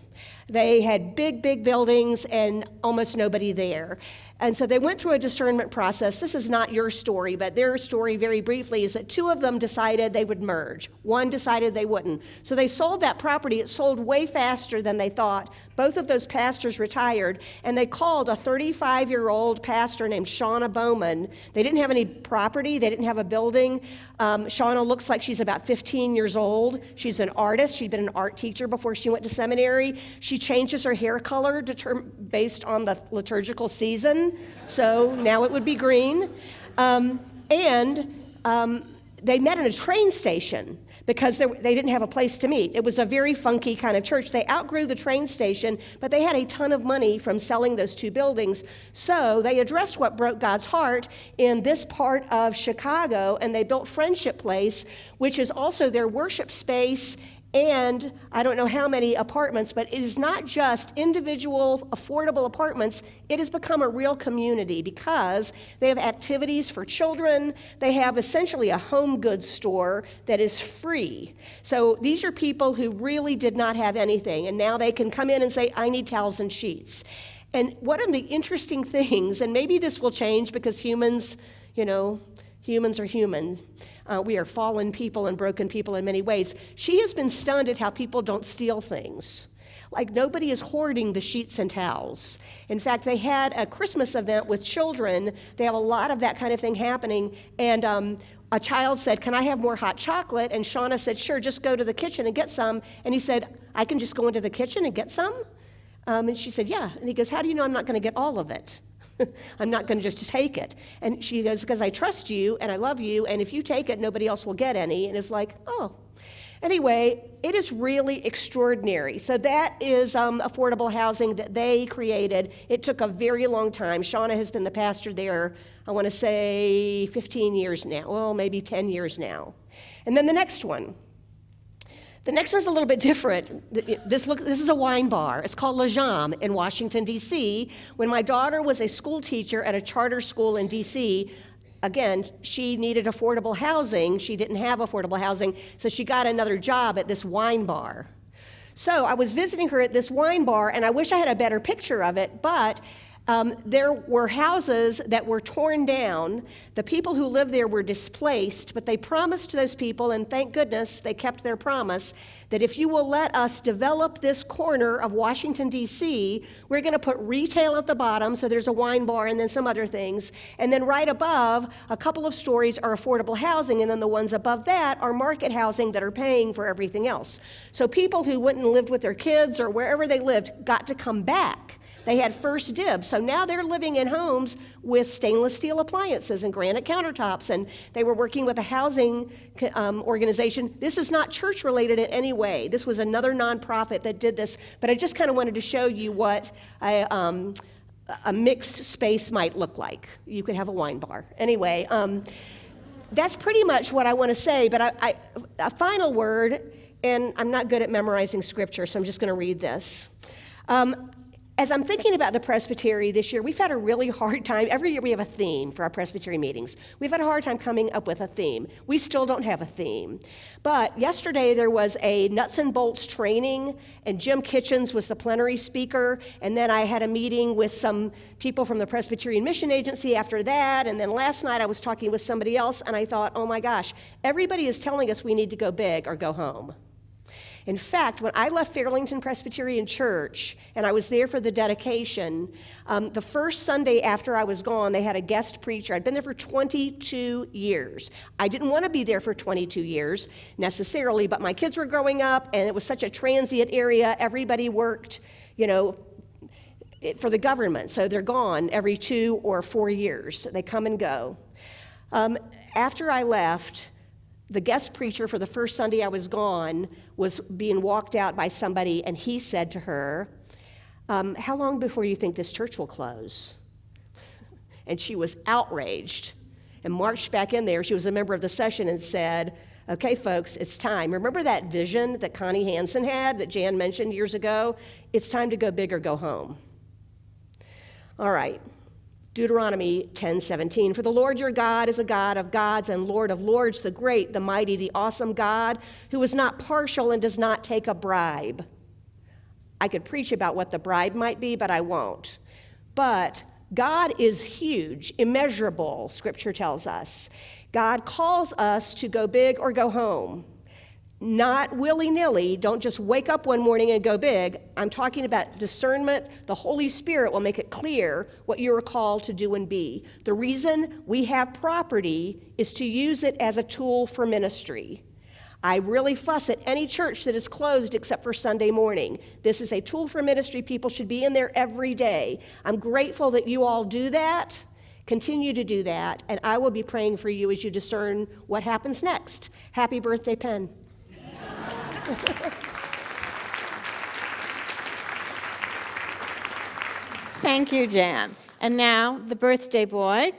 They had big, big buildings and almost nobody there. And so they went through a discernment process. This is not your story, but their story very briefly is that 2 of them decided they would merge. 1 decided they wouldn't. So they sold that property. It sold way faster than they thought. Both of those pastors retired, and they called a 35-year-old pastor named Shauna Bowman. They didn't have any property. They didn't have a building. Shauna looks like she's about 15 years old. She's an artist. She'd been an art teacher before she went to seminary. She changes her hair color based on the liturgical season. So now it would be green. They met in a train station because they didn't have a place to meet. It was a very funky kind of church. They outgrew the train station, but they had a ton of money from selling those 2 buildings. So they addressed what broke God's heart in this part of Chicago, and they built Friendship Place, which is also their worship space, and I don't know how many apartments, but it is not just individual affordable apartments. It has become a real community because they have activities for children. They have essentially a home goods store that is free. So these are people who really did not have anything, and now they can come in and say, I need towels and sheets. And one of the interesting things, and maybe this will change because humans are human. We are fallen people and broken people in many ways. She has been stunned at how people don't steal things. Like nobody is hoarding the sheets and towels. In fact, they had a Christmas event with children. They have a lot of that kind of thing happening. And a child said, can I have more hot chocolate? And Shauna said, sure, just go to the kitchen and get some. And he said, I can just go into the kitchen and get some? And she said, yeah. And he goes, how do you know I'm not going to get all of it? I'm not going to just take it. And she goes, because I trust you and I love you, and if you take it, nobody else will get any. And it's like, oh. Anyway, it is really extraordinary. So that is affordable housing that they created. It took a very long time. Shauna has been the pastor there, I want to say 15 years now. Well, maybe 10 years now. And then the next one. The next one's a little bit different. This is a wine bar. It's called La Jam in Washington, D.C. When my daughter was a school teacher at a charter school in D.C., again, she needed affordable housing. She didn't have affordable housing, so she got another job at this wine bar. So I was visiting her at this wine bar, and I wish I had a better picture of it, but There were houses that were torn down. The people who lived there were displaced, but they promised those people, and thank goodness they kept their promise, that if you will let us develop this corner of Washington, D.C., we're going to put retail at the bottom, so there's a wine bar and then some other things. And then right above, a couple of stories are affordable housing, and then the ones above that are market housing that are paying for everything else. So people who went and lived with their kids or wherever they lived got to come back. They had first dibs. So now they're living in homes with stainless steel appliances and granite countertops, and they were working with a housing organization. This is not church related in any way. This was another nonprofit that did this, but I just kind of wanted to show you what a mixed space might look like. You could have a wine bar. Anyway, that's pretty much what I want to say, but a final word, and I'm not good at memorizing scripture, so I'm just going to read this. As I'm thinking about the Presbytery this year, we've had a really hard time. Every year we have a theme for our Presbytery meetings. We've had a hard time coming up with a theme. We still don't have a theme. But yesterday there was a nuts and bolts training, and Jim Kitchens was the plenary speaker. And then I had a meeting with some people from the Presbyterian Mission Agency after that. And then last night I was talking with somebody else, and I thought, oh my gosh, everybody is telling us we need to go big or go home. In fact, when I left Fairlington Presbyterian Church and I was there for the dedication, the first Sunday after I was gone, they had a guest preacher. I'd been there for 22 years. I didn't want to be there for 22 years necessarily, but my kids were growing up and it was such a transient area. Everybody worked, for the government, so they're gone every 2 or 4 years. They come and go. After I left, the guest preacher for the first Sunday I was gone was being walked out by somebody, and he said to her, how long before you think this church will close? And she was outraged and marched back in there. She was a member of the session and said, okay, folks, it's time. Remember that vision that Connie Hansen had that Jan mentioned years ago? It's time to go big or go home. All right. Deuteronomy 10:17, for the Lord your God is a God of gods and Lord of lords, the great, the mighty, the awesome God, who is not partial and does not take a bribe. I could preach about what the bribe might be, but I won't. But God is huge, immeasurable, Scripture tells us. God calls us to go big or go home. Not willy-nilly, don't just wake up one morning and go big. I'm talking about discernment. The Holy Spirit will make it clear what you're called to do and be. The reason we have property is to use it as a tool for ministry. I really fuss at any church that is closed except for Sunday morning. This is a tool for ministry. People should be in there every day. I'm grateful that you all do that. Continue to do that, and I will be praying for you as you discern what happens next. Happy birthday, Penn. Thank you, Jan. And now the birthday boy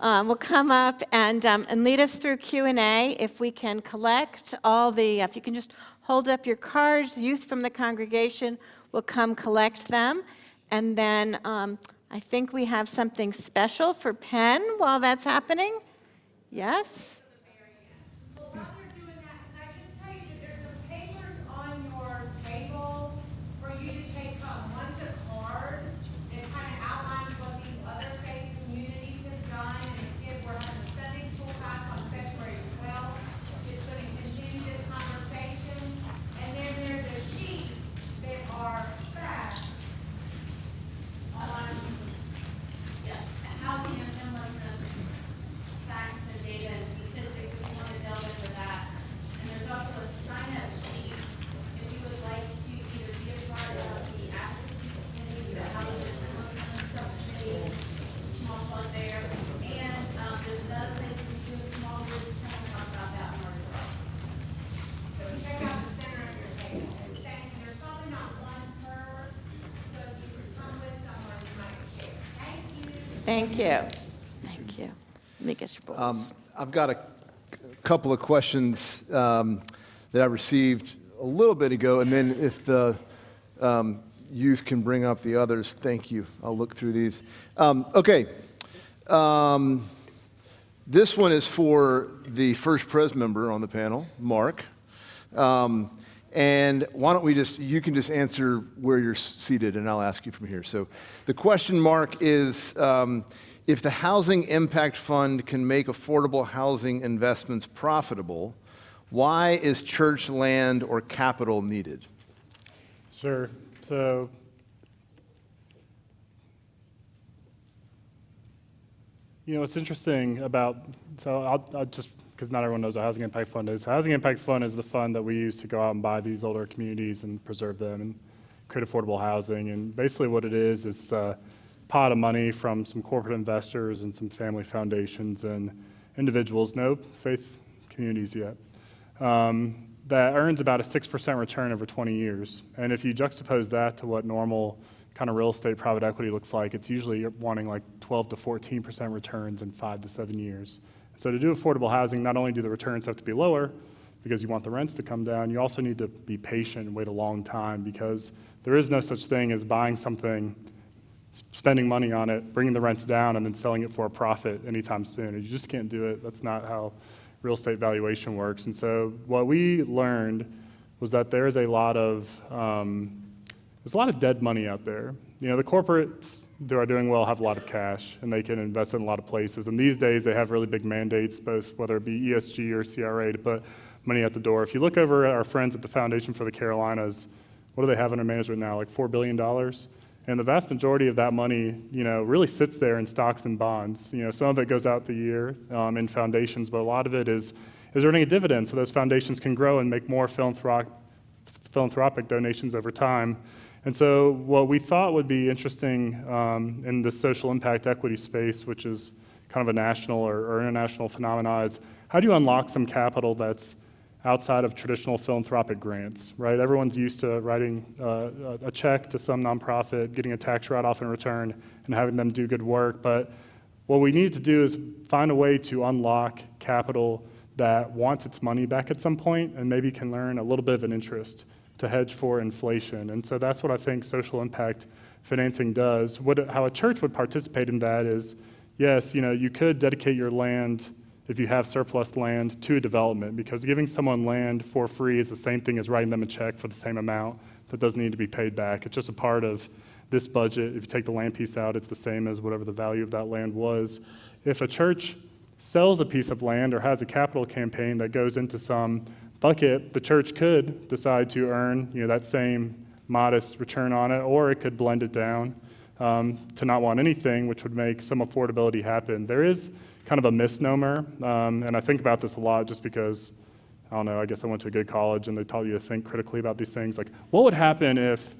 will come up and lead us through Q&A. If we can collect all the, if you can just hold up your cards, youth from the congregation will come collect them. And then I think we have something special for Penn while that's happening. Yes? Thank you. Thank you. Let me get your bowls. I've got a couple of questions that I received a little bit ago, and then if the youth can bring up the others, thank you. I'll look through these. Okay. This one is for the First Pres member on the panel, Mark. And why don't you can just answer where you're seated, and I'll ask you from here. So the question mark is, if the Housing Impact Fund can make affordable housing investments profitable, why is church land or capital needed? Sure. So, what's interesting about, I'll just, because not everyone knows what Housing Impact Fund is. Housing Impact Fund is the fund that we use to go out and buy these older communities and preserve them and create affordable housing. And basically what it is a pot of money from some corporate investors and some family foundations and individuals, no faith communities yet, that earns about a 6% return over 20 years. And if you juxtapose that to what normal kind of real estate private equity looks like, it's usually wanting like 12 to 14% returns in 5 to 7 years. So to do affordable housing, not only do the returns have to be lower because you want the rents to come down, you also need to be patient and wait a long time, because there is no such thing as buying something, spending money on it, bringing the rents down, and then selling it for a profit anytime soon. You just can't do it. That's not how real estate valuation works. And so what we learned was that there's a lot of dead money out there. The corporates that are doing well have a lot of cash, and they can invest in a lot of places. And these days they have really big mandates, both whether it be ESG or CRA, to put money at the door. If you look over at our friends at the Foundation for the Carolinas, what do they have under management now? Like $4 billion? And the vast majority of that money, really sits there in stocks and bonds. Some of it goes out the year in foundations, but a lot of it is earning a dividend, so those foundations can grow and make more philanthropic donations over time. And so what we thought would be interesting in the social impact equity space, which is kind of a national or international phenomenon, is how do you unlock some capital that's outside of traditional philanthropic grants, right? Everyone's used to writing a check to some nonprofit, getting a tax write-off in return, and having them do good work. But what we need to do is find a way to unlock capital that wants its money back at some point and maybe can earn a little bit of an interest to hedge for inflation. And so that's what I think social impact financing does. How a church would participate in that is, yes, you could dedicate your land, if you have surplus land, to a development, because giving someone land for free is the same thing as writing them a check for the same amount that doesn't need to be paid back. It's just a part of this budget. If you take the land piece out, it's the same as whatever the value of that land was. If a church sells a piece of land or has a capital campaign that goes into some bucket, the church could decide to earn that same modest return on it, or it could blend it down to not want anything, which would make some affordability happen. There is kind of a misnomer, and I think about this a lot just because, I don't know, I guess I went to a good college and they taught you to think critically about these things. Like, what would happen if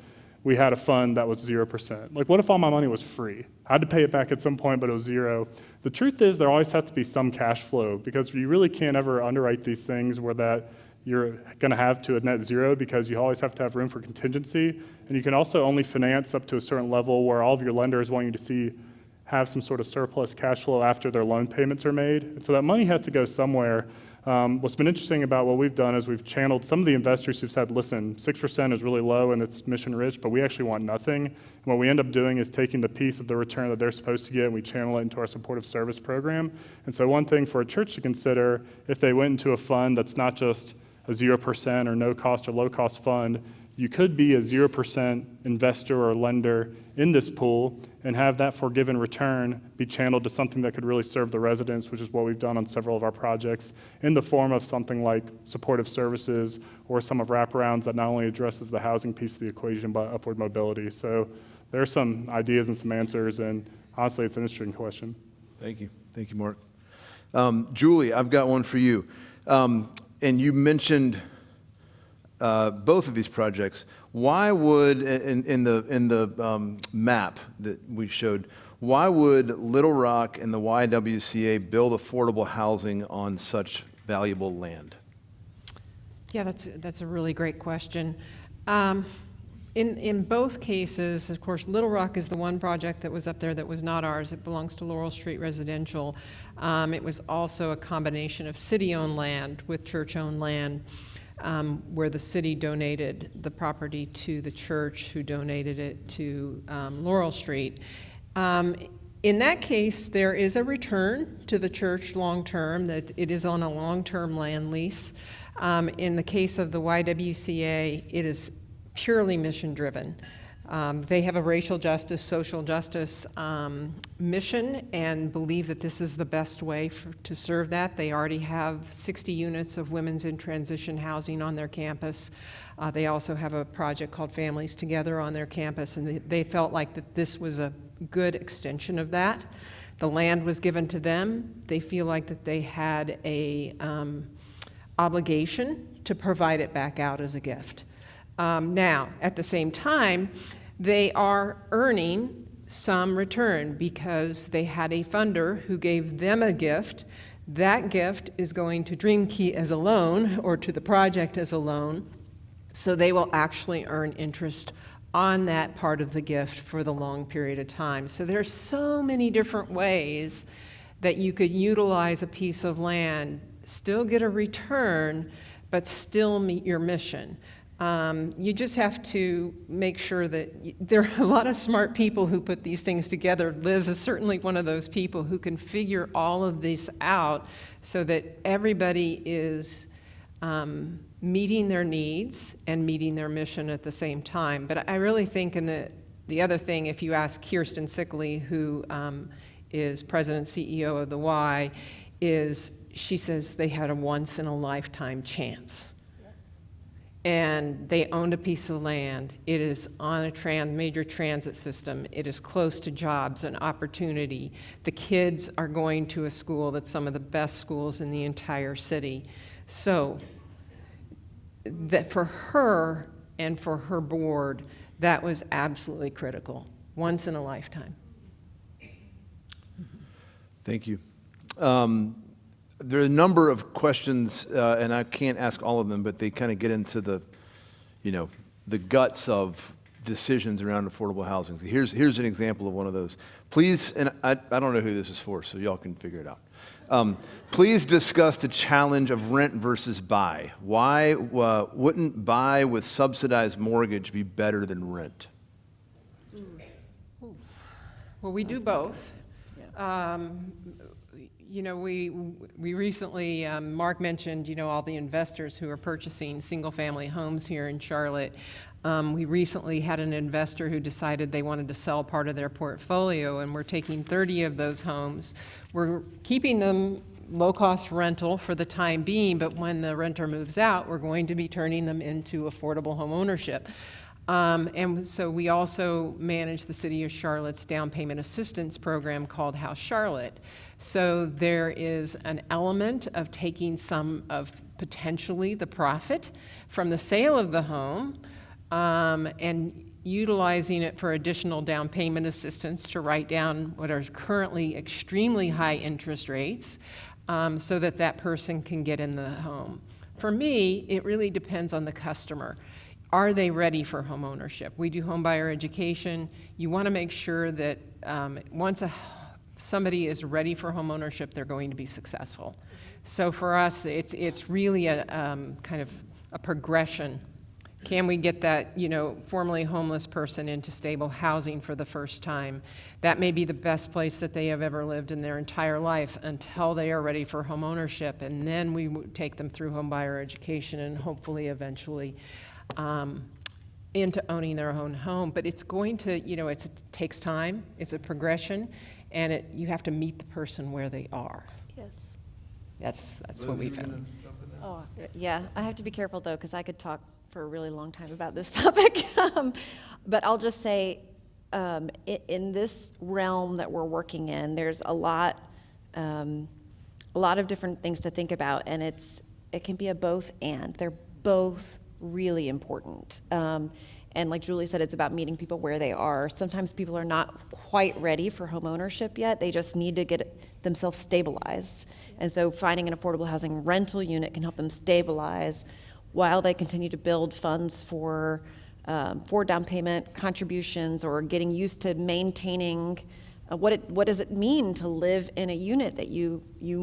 we had a fund that was 0%? Like, what if all my money was free? I had to pay it back at some point, but it was zero. The truth is there always has to be some cash flow, because you really can't ever underwrite these things where that you're going to have to a net zero, because you always have to have room for contingency. And you can also only finance up to a certain level where all of your lenders want you to have some sort of surplus cash flow after their loan payments are made. And so that money has to go somewhere. What's been interesting about what we've done is we've channeled some of the investors who've said, listen, 6% is really low and it's mission rich, but we actually want nothing. And what we end up doing is taking the piece of the return that they're supposed to get and we channel it into our supportive service program. And so one thing for a church to consider, if they went into a fund that's not just a 0% or no cost or low cost fund, you could be a 0% investor or lender in this pool and have that forgiven return be channeled to something that could really serve the residents, which is what we've done on several of our projects, in the form of something like supportive services or some of wraparounds that not only addresses the housing piece of the equation, but upward mobility. So there are some ideas and some answers, and honestly, it's an interesting question. Thank you. Thank you, Mark. Julie, I've got one for you. And you mentioned both of these projects. Why would, in the map that we showed, why would Little Rock and the YWCA build affordable housing on such valuable land? Yeah, that's a really great question. In both cases, of course, Little Rock is the one project that was up there that was not ours. It belongs to Laurel Street Residential. It was also a combination of city-owned land with church-owned land, where the city donated the property to the church, who donated it to Laurel Street. In that case, there is a return to the church long-term, that it is on a long-term land lease. In the case of the YWCA, it is purely mission-driven. They have a racial justice, social justice mission and believe that this is the best way to serve that. They already have 60 units of women's in transition housing on their campus. They also have a project called Families Together on their campus, and they felt like that this was a good extension of that. The land was given to them. They feel like that they had a obligation to provide it back out as a gift. Now, at the same time, they are earning some return because they had a funder who gave them a gift. That gift is going to DreamKey as a loan or to the project as a loan, so they will actually earn interest on that part of the gift for the long period of time. So there's so many different ways that you could utilize a piece of land, still get a return, but still meet your mission. You just have to make sure that there are a lot of smart people who put these things together. Liz is certainly one of those people who can figure all of this out so that everybody is meeting their needs and meeting their mission at the same time. But I really think the other thing, if you ask Kirsten Sickley, who is president and CEO of the Y, is she says they had a once-in-a-lifetime chance. And they owned a piece of land. It is on a major transit system. It is close to jobs and opportunity. The kids are going to a school that's some of the best schools in the entire city. So that for her and for her board, that was absolutely critical. Once in a lifetime. Thank you. There are a number of questions, and I can't ask all of them, but they kind of get into the guts of decisions around affordable housing. So here's an example of one of those. Please, and I don't know who this is for, so y'all can figure it out. Please discuss the challenge of rent versus buy. Why wouldn't buy with subsidized mortgage be better than rent? Well, we do both. We recently, Mark mentioned, all the investors who are purchasing single-family homes here in Charlotte. We recently had an investor who decided they wanted to sell part of their portfolio, and we're taking 30 of those homes. We're keeping them low-cost rental for the time being, but when the renter moves out, we're going to be turning them into affordable home ownership. And so we also manage the City of Charlotte's down payment assistance program called House Charlotte. So there is an element of taking some of potentially the profit from the sale of the home and utilizing it for additional down payment assistance to write down what are currently extremely high interest rates so that that person can get in the home. For me, it really depends on the customer. Are they ready for home ownership? We do home buyer education. You want to make sure that once somebody is ready for home ownership, they're going to be successful. So for us, it's really a kind of a progression. Can we get that formerly homeless person into stable housing for the first time? That may be the best place that they have ever lived in their entire life until they are ready for home ownership, and then we take them through home buyer education and hopefully eventually into owning their own home. But it's going to, it takes time, it's a progression, and you have to meet the person where they are. Yes. That's what we found. Oh, yeah. I have to be careful, though, because I could talk for a really long time about this topic. But I'll just say, in this realm that we're working in, there's a lot of different things to think about, and it can be a both and. They're both really important. And like Julie said, it's about meeting people where they are. Sometimes people are not quite ready for home ownership yet. They just need to get themselves stabilized. And so finding an affordable housing rental unit can help them stabilize while they continue to build funds for down payment contributions or getting used to maintaining what does it mean to live in a unit that you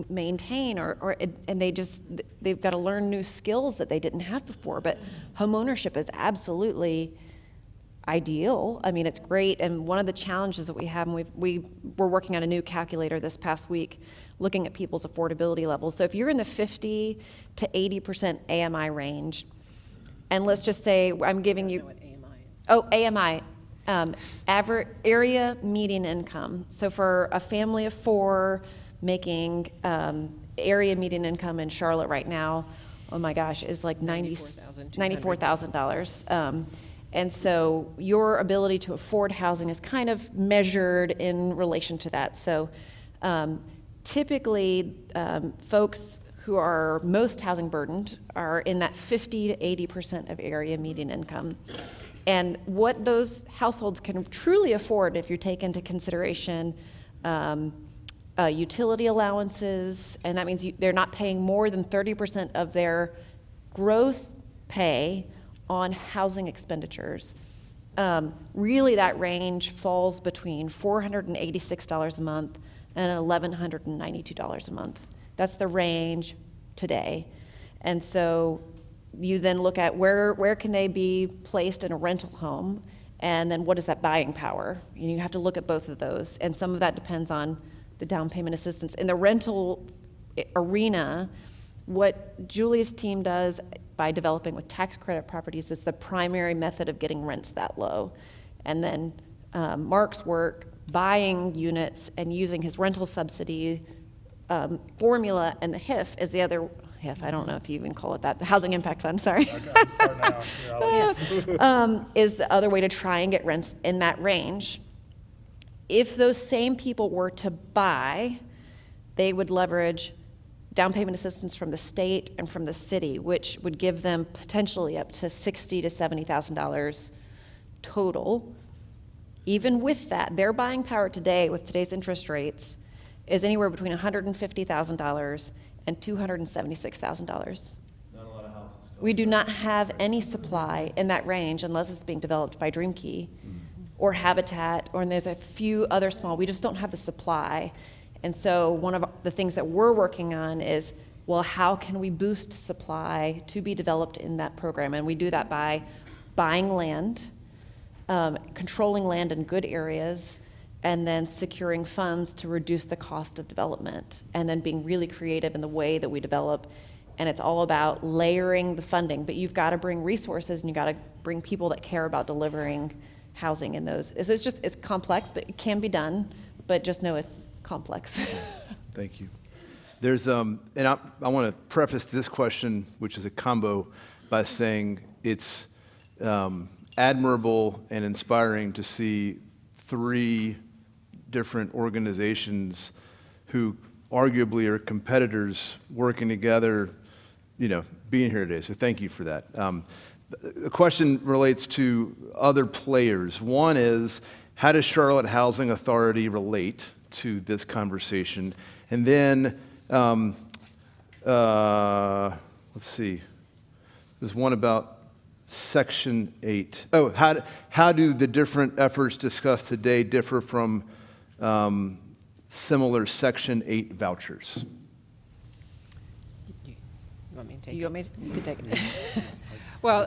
maintain, and they've got to learn new skills that they didn't have before. But home ownership is absolutely ideal. I mean, it's great. And one of the challenges that we have, and we're working on a new calculator this past week, looking at people's affordability levels. So if you're in the 50 to 80% AMI range, and let's just say I'm giving you, AMI, average area median income. So for a family of 4 making area median income in Charlotte right now, oh my gosh, is like $94,000. And so your ability to afford housing is kind of measured in relation to that. So typically, folks who are most housing burdened are in that 50 to 80% of area median income. And what those households can truly afford, if you take into consideration utility allowances, and that means they're not paying more than 30% of their gross pay on housing expenditures. Really, that range falls between $486 a month and $1,192 a month. That's the range today. And so you then look at where can they be placed in a rental home, and then what is that buying power? You have to look at both of those, and some of that depends on the down payment assistance. In the rental arena, what Julie's team does by developing with tax credit properties is the primary method of getting rents that low. And then Mark's work buying units and using his rental subsidy formula, and the HIF is the other, HIF, I don't know if you even call it that, the Housing Impact Fund, sorry. Is the other way to try and get rents in that range. If those same people were to buy, they would leverage down payment assistance from the state and from the city, which would give them potentially up to $60,000 to $70,000 total. Even with that, their buying power today, with today's interest rates, is anywhere between $150,000 and $276,000. Not a lot of houses. We do not have any supply in that range unless it's being developed by DreamKey or Habitat, or and there's a few other small, we just don't have the supply. And so one of the things that we're working on is, well, how can we boost supply to be developed in that program? And we do that by buying land, controlling land in good areas, and then securing funds to reduce the cost of development, and then being really creative in the way that we develop. And it's all about layering the funding, but you've got to bring resources, and you've got to bring people that care about delivering housing in those. It's complex, but it can be done, but just know it's complex. Thank you. There's, and I want to preface this question, which is a combo, by saying it's admirable and inspiring to see 3 different organizations who arguably are competitors working together, being here today. So thank you for that. The question relates to other players. One is, how does Charlotte Housing Authority relate to this conversation? And then, let's see, there's one about Section 8. Oh, how do the different efforts discussed today differ from similar Section 8 vouchers? You want me to take Do you want me to? You can take it. Well,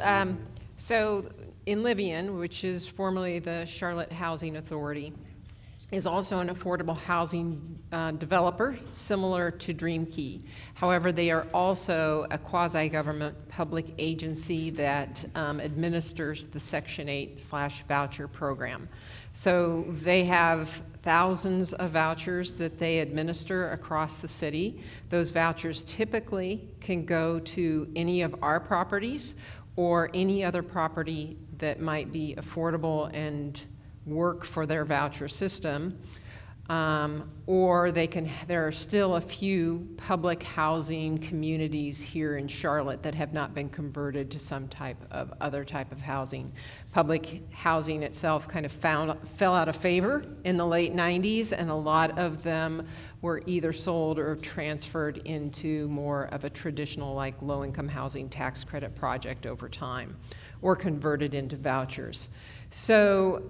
so Enlivian, which is formerly the Charlotte Housing Authority, is also an affordable housing developer similar to DreamKey. However, they are also a quasi-government public agency that administers the Section 8/voucher program. So they have thousands of vouchers that they administer across the city. Those vouchers typically can go to any of our properties or any other property that might be affordable and work for their voucher system, or there are still a few public housing communities here in Charlotte that have not been converted to some other type of housing. Public housing itself kind of fell out of favor in the late 90s, and a lot of them were either sold or transferred into more of a traditional, like low-income housing tax credit project over time, or converted into vouchers. So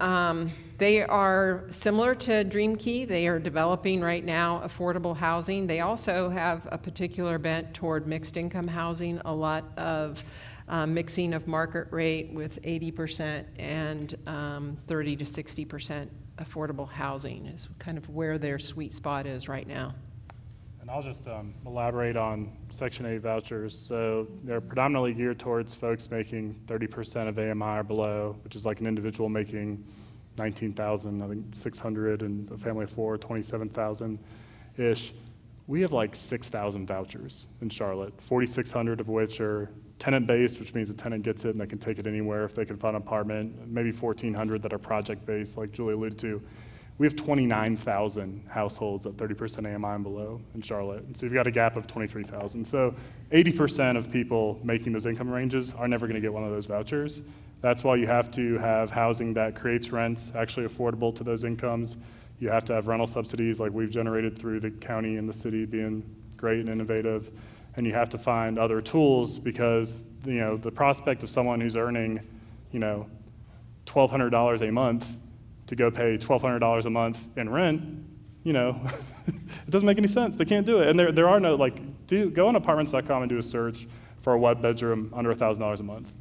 they are similar to DreamKey. They are developing right now affordable housing. They also have a particular bent toward mixed income housing, a lot of mixing of market rate with 80% and 30 to 60% affordable housing is kind of where their sweet spot is right now. And I'll just elaborate on Section 8 vouchers. So they're predominantly geared towards folks making 30% of AMI or below, which is like an individual making $19,000, I think $600, and a family of four, $27,000-ish. We have like 6,000 vouchers in Charlotte, 4,600 of which are tenant-based, which means the tenant gets it and they can take it anywhere if they can find an apartment, maybe 1,400 that are project-based, like Julie alluded to. We have 29,000 households at 30% AMI and below in Charlotte. And so you've got a gap of 23,000. So 80% of people making those income ranges are never going to get one of those vouchers. That's why you have to have housing that creates rents actually affordable to those incomes. You have to have rental subsidies like we've generated through the county and the city being great and innovative. And you have to find other tools because, the prospect of someone who's earning, $1,200 a month to go pay $1,200 a month in rent, it doesn't make any sense. They can't do it. And there are no, go on apartments.com and do a search for a one bedroom under $1,000 a month.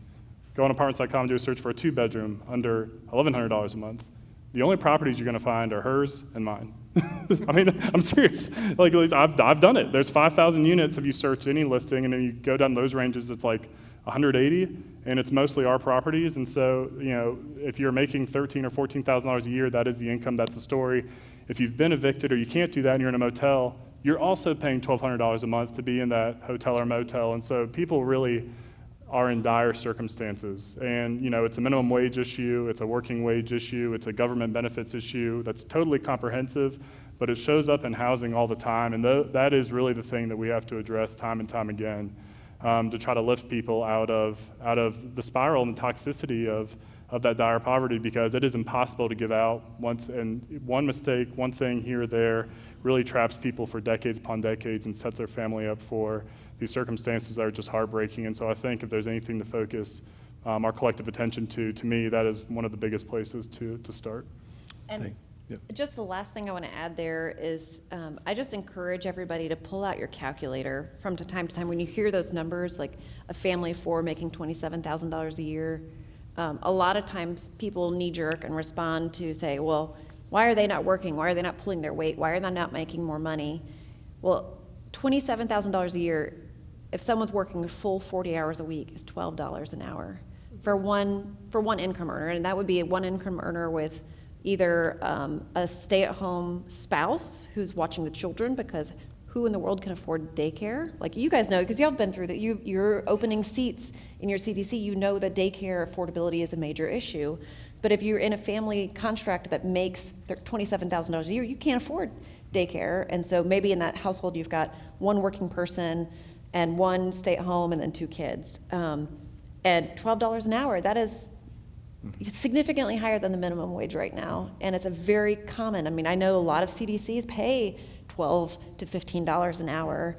Go on apartments.com and do a search for a 2-bedroom under $1,100 a month. The only properties you're going to find are hers and mine. I mean, I'm serious. I've done it. There's 5,000 units if you search any listing, and then you go down those ranges, it's like 180, and it's mostly our properties. And so, if you're making $13,000 or $14,000 a year, that is the income. That's the story. If you've been evicted or you can't do that, and you're in a motel, you're also paying $1,200 a month to be in that hotel or motel. And so, people really are in dire circumstances. And, it's a minimum wage issue, it's a working wage issue, it's a government benefits issue that's totally comprehensive, but it shows up in housing all the time. And that is really the thing that we have to address time and time again, to try to lift people out of the spiral and the toxicity of that dire poverty, because it is impossible to give out once, and one mistake, one thing here or there really traps people for decades upon decades and sets their family up for these circumstances that are just heartbreaking. And so I think if there's anything to focus our collective attention to me, that is one of the biggest places to start. And just the last thing I want to add there is I just encourage everybody to pull out your calculator from time to time. When you hear those numbers, like a family of four making $27,000 a year, a lot of times people knee-jerk and respond to say, well, why are they not working? Why are they not pulling their weight? Why are they not making more money? Well, $27,000 a year, if someone's working a full 40 hours a week, is $12 an hour for one income earner. And that would be a one income earner with either a stay-at-home spouse who's watching the children, because who in the world can afford daycare? Like you guys know, because y'all have been through that. You're opening seats in your CDC. You know that daycare affordability is a major issue. But if you're in a family construct that makes $27,000 a year, you can't afford daycare. And so maybe in that household you've got one working person and one stay-at-home and then 2 kids. And $12 an hour, that is significantly higher than the minimum wage right now. And it's a very common, I know a lot of CDCs pay $12 to $15 an hour.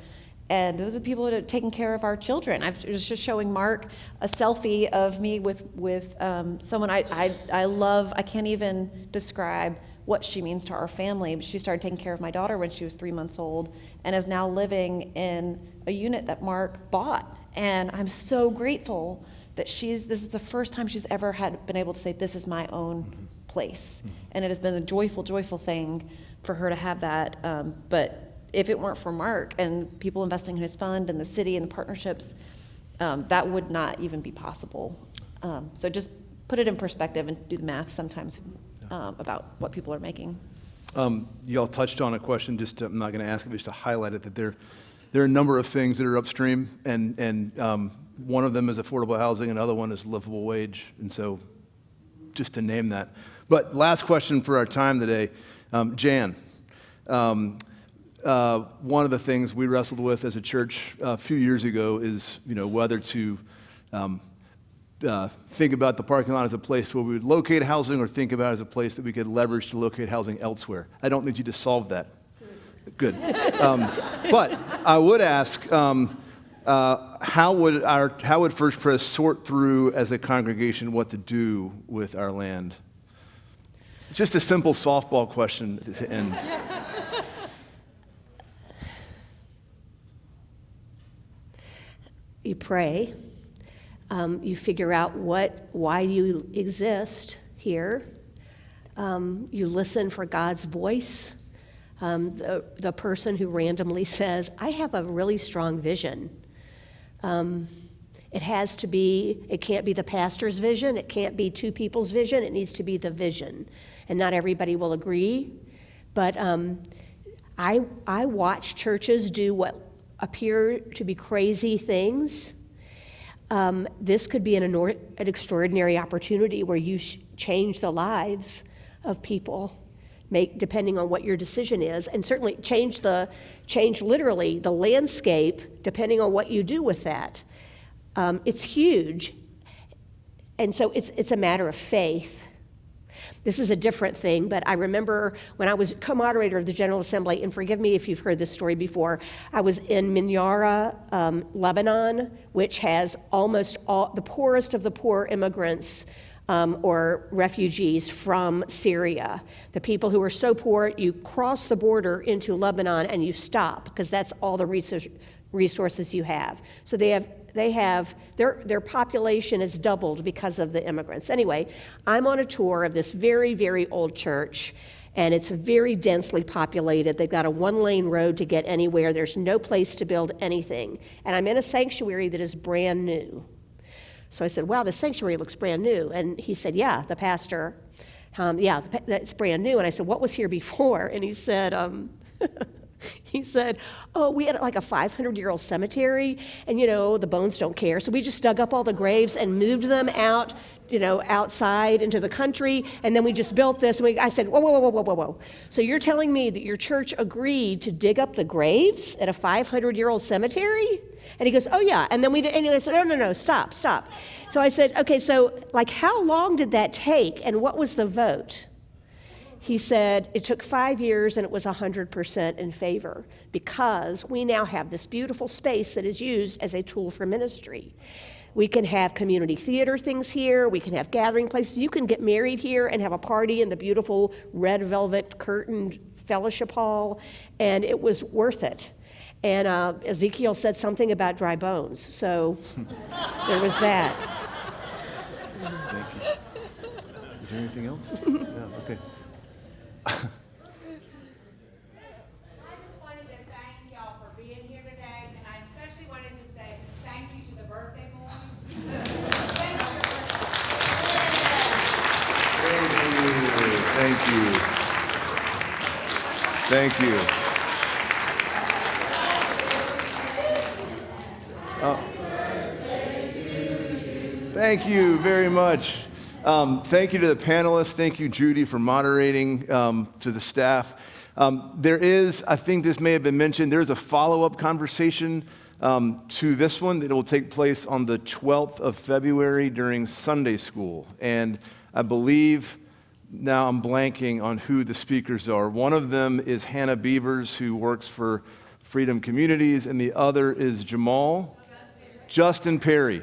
And those are people that are taking care of our children. I was just showing Mark a selfie of me with someone I love. I can't even describe what she means to our family. She started taking care of my daughter when she was 3 months old and is now living in a unit that Mark bought. And I'm so grateful that this is the first time she's ever been able to say, this is my own place. And it has been a joyful, joyful thing for her to have that. But if it weren't for Mark and people investing in his fund and the city and the partnerships, that would not even be possible. So just put it in perspective and do the math sometimes about what people are making. Y'all touched on a question, I'm not going to ask it, just to highlight it, that there are a number of things that are upstream, and one of them is affordable housing, another one is livable wage, and so just to name that. But last question for our time today, Jan. One of the things we wrestled with as a church a few years ago is, whether to think about the parking lot as a place where we would locate housing, or think about it as a place that we could leverage to locate housing elsewhere. I don't need you to solve that. Good. But I would ask, how would First Pres sort through as a congregation what to do with our land? It's just a simple softball question to end. You pray. You figure out why you exist here. You listen for God's voice. The person who randomly says, I have a really strong vision. It can't be the pastor's vision, it can't be two people's vision, it needs to be the vision. And not everybody will agree, but I watch churches do what appear to be crazy things. This could be an extraordinary opportunity where you change the lives of people, depending on what your decision is, and certainly change literally the landscape depending on what you do with that. It's huge, and so it's a matter of faith. This is a different thing, but I remember when I was co-moderator of the General Assembly, and forgive me if you've heard this story before, I was in Minyara, Lebanon, which has almost all the poorest of the poor immigrants or refugees from Syria. The people who are so poor, you cross the border into Lebanon and you stop because that's all the resources you have. So their population is doubled because of the immigrants. Anyway, I'm on a tour of this very, very old church, and it's very densely populated. They've got a one-lane road to get anywhere. There's no place to build anything. And I'm in a sanctuary that is brand new. So I said, wow, this sanctuary looks brand new. And he said, yeah, the pastor, that's brand new. And I said, what was here before? And he said, oh, we had like a 500-year-old cemetery, and, the bones don't care. So we just dug up all the graves and moved them out, outside into the country, and then we just built this. And I said, whoa. So you're telling me that your church agreed to dig up the graves at a 500-year-old cemetery? And he goes, oh, yeah. And then and I said, no, stop. So I said, okay, so how long did that take, and what was the vote? He said it took 5 years and it was 100% in favor because we now have this beautiful space that is used as a tool for ministry. We can have community theater things here. We can have gathering places. You can get married here and have a party in the beautiful red velvet curtained fellowship hall, and it was worth it. And Ezekiel said something about dry bones, so there was that. Thank you. Is there anything else? No, okay. I just wanted to thank y'all for being here today, and I especially wanted to say thank you to the birthday boy. Thank you. Thank you very much. Thank you to the panelists. Thank you, Judy, for moderating, to the staff. There is, I think this may have been mentioned, there's a follow-up conversation to this one that will take place on the 12th of February during Sunday school. And I believe, now I'm blanking on who the speakers are. One of them is Hannah Beavers, who works for Freedom Communities, and the other is Justin Perry.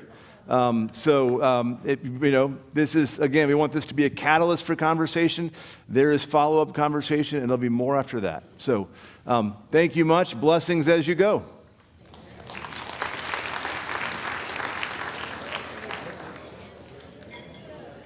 This is, again, we want this to be a catalyst for conversation. There is follow-up conversation, and there'll be more after that. So thank you much. Blessings as you go.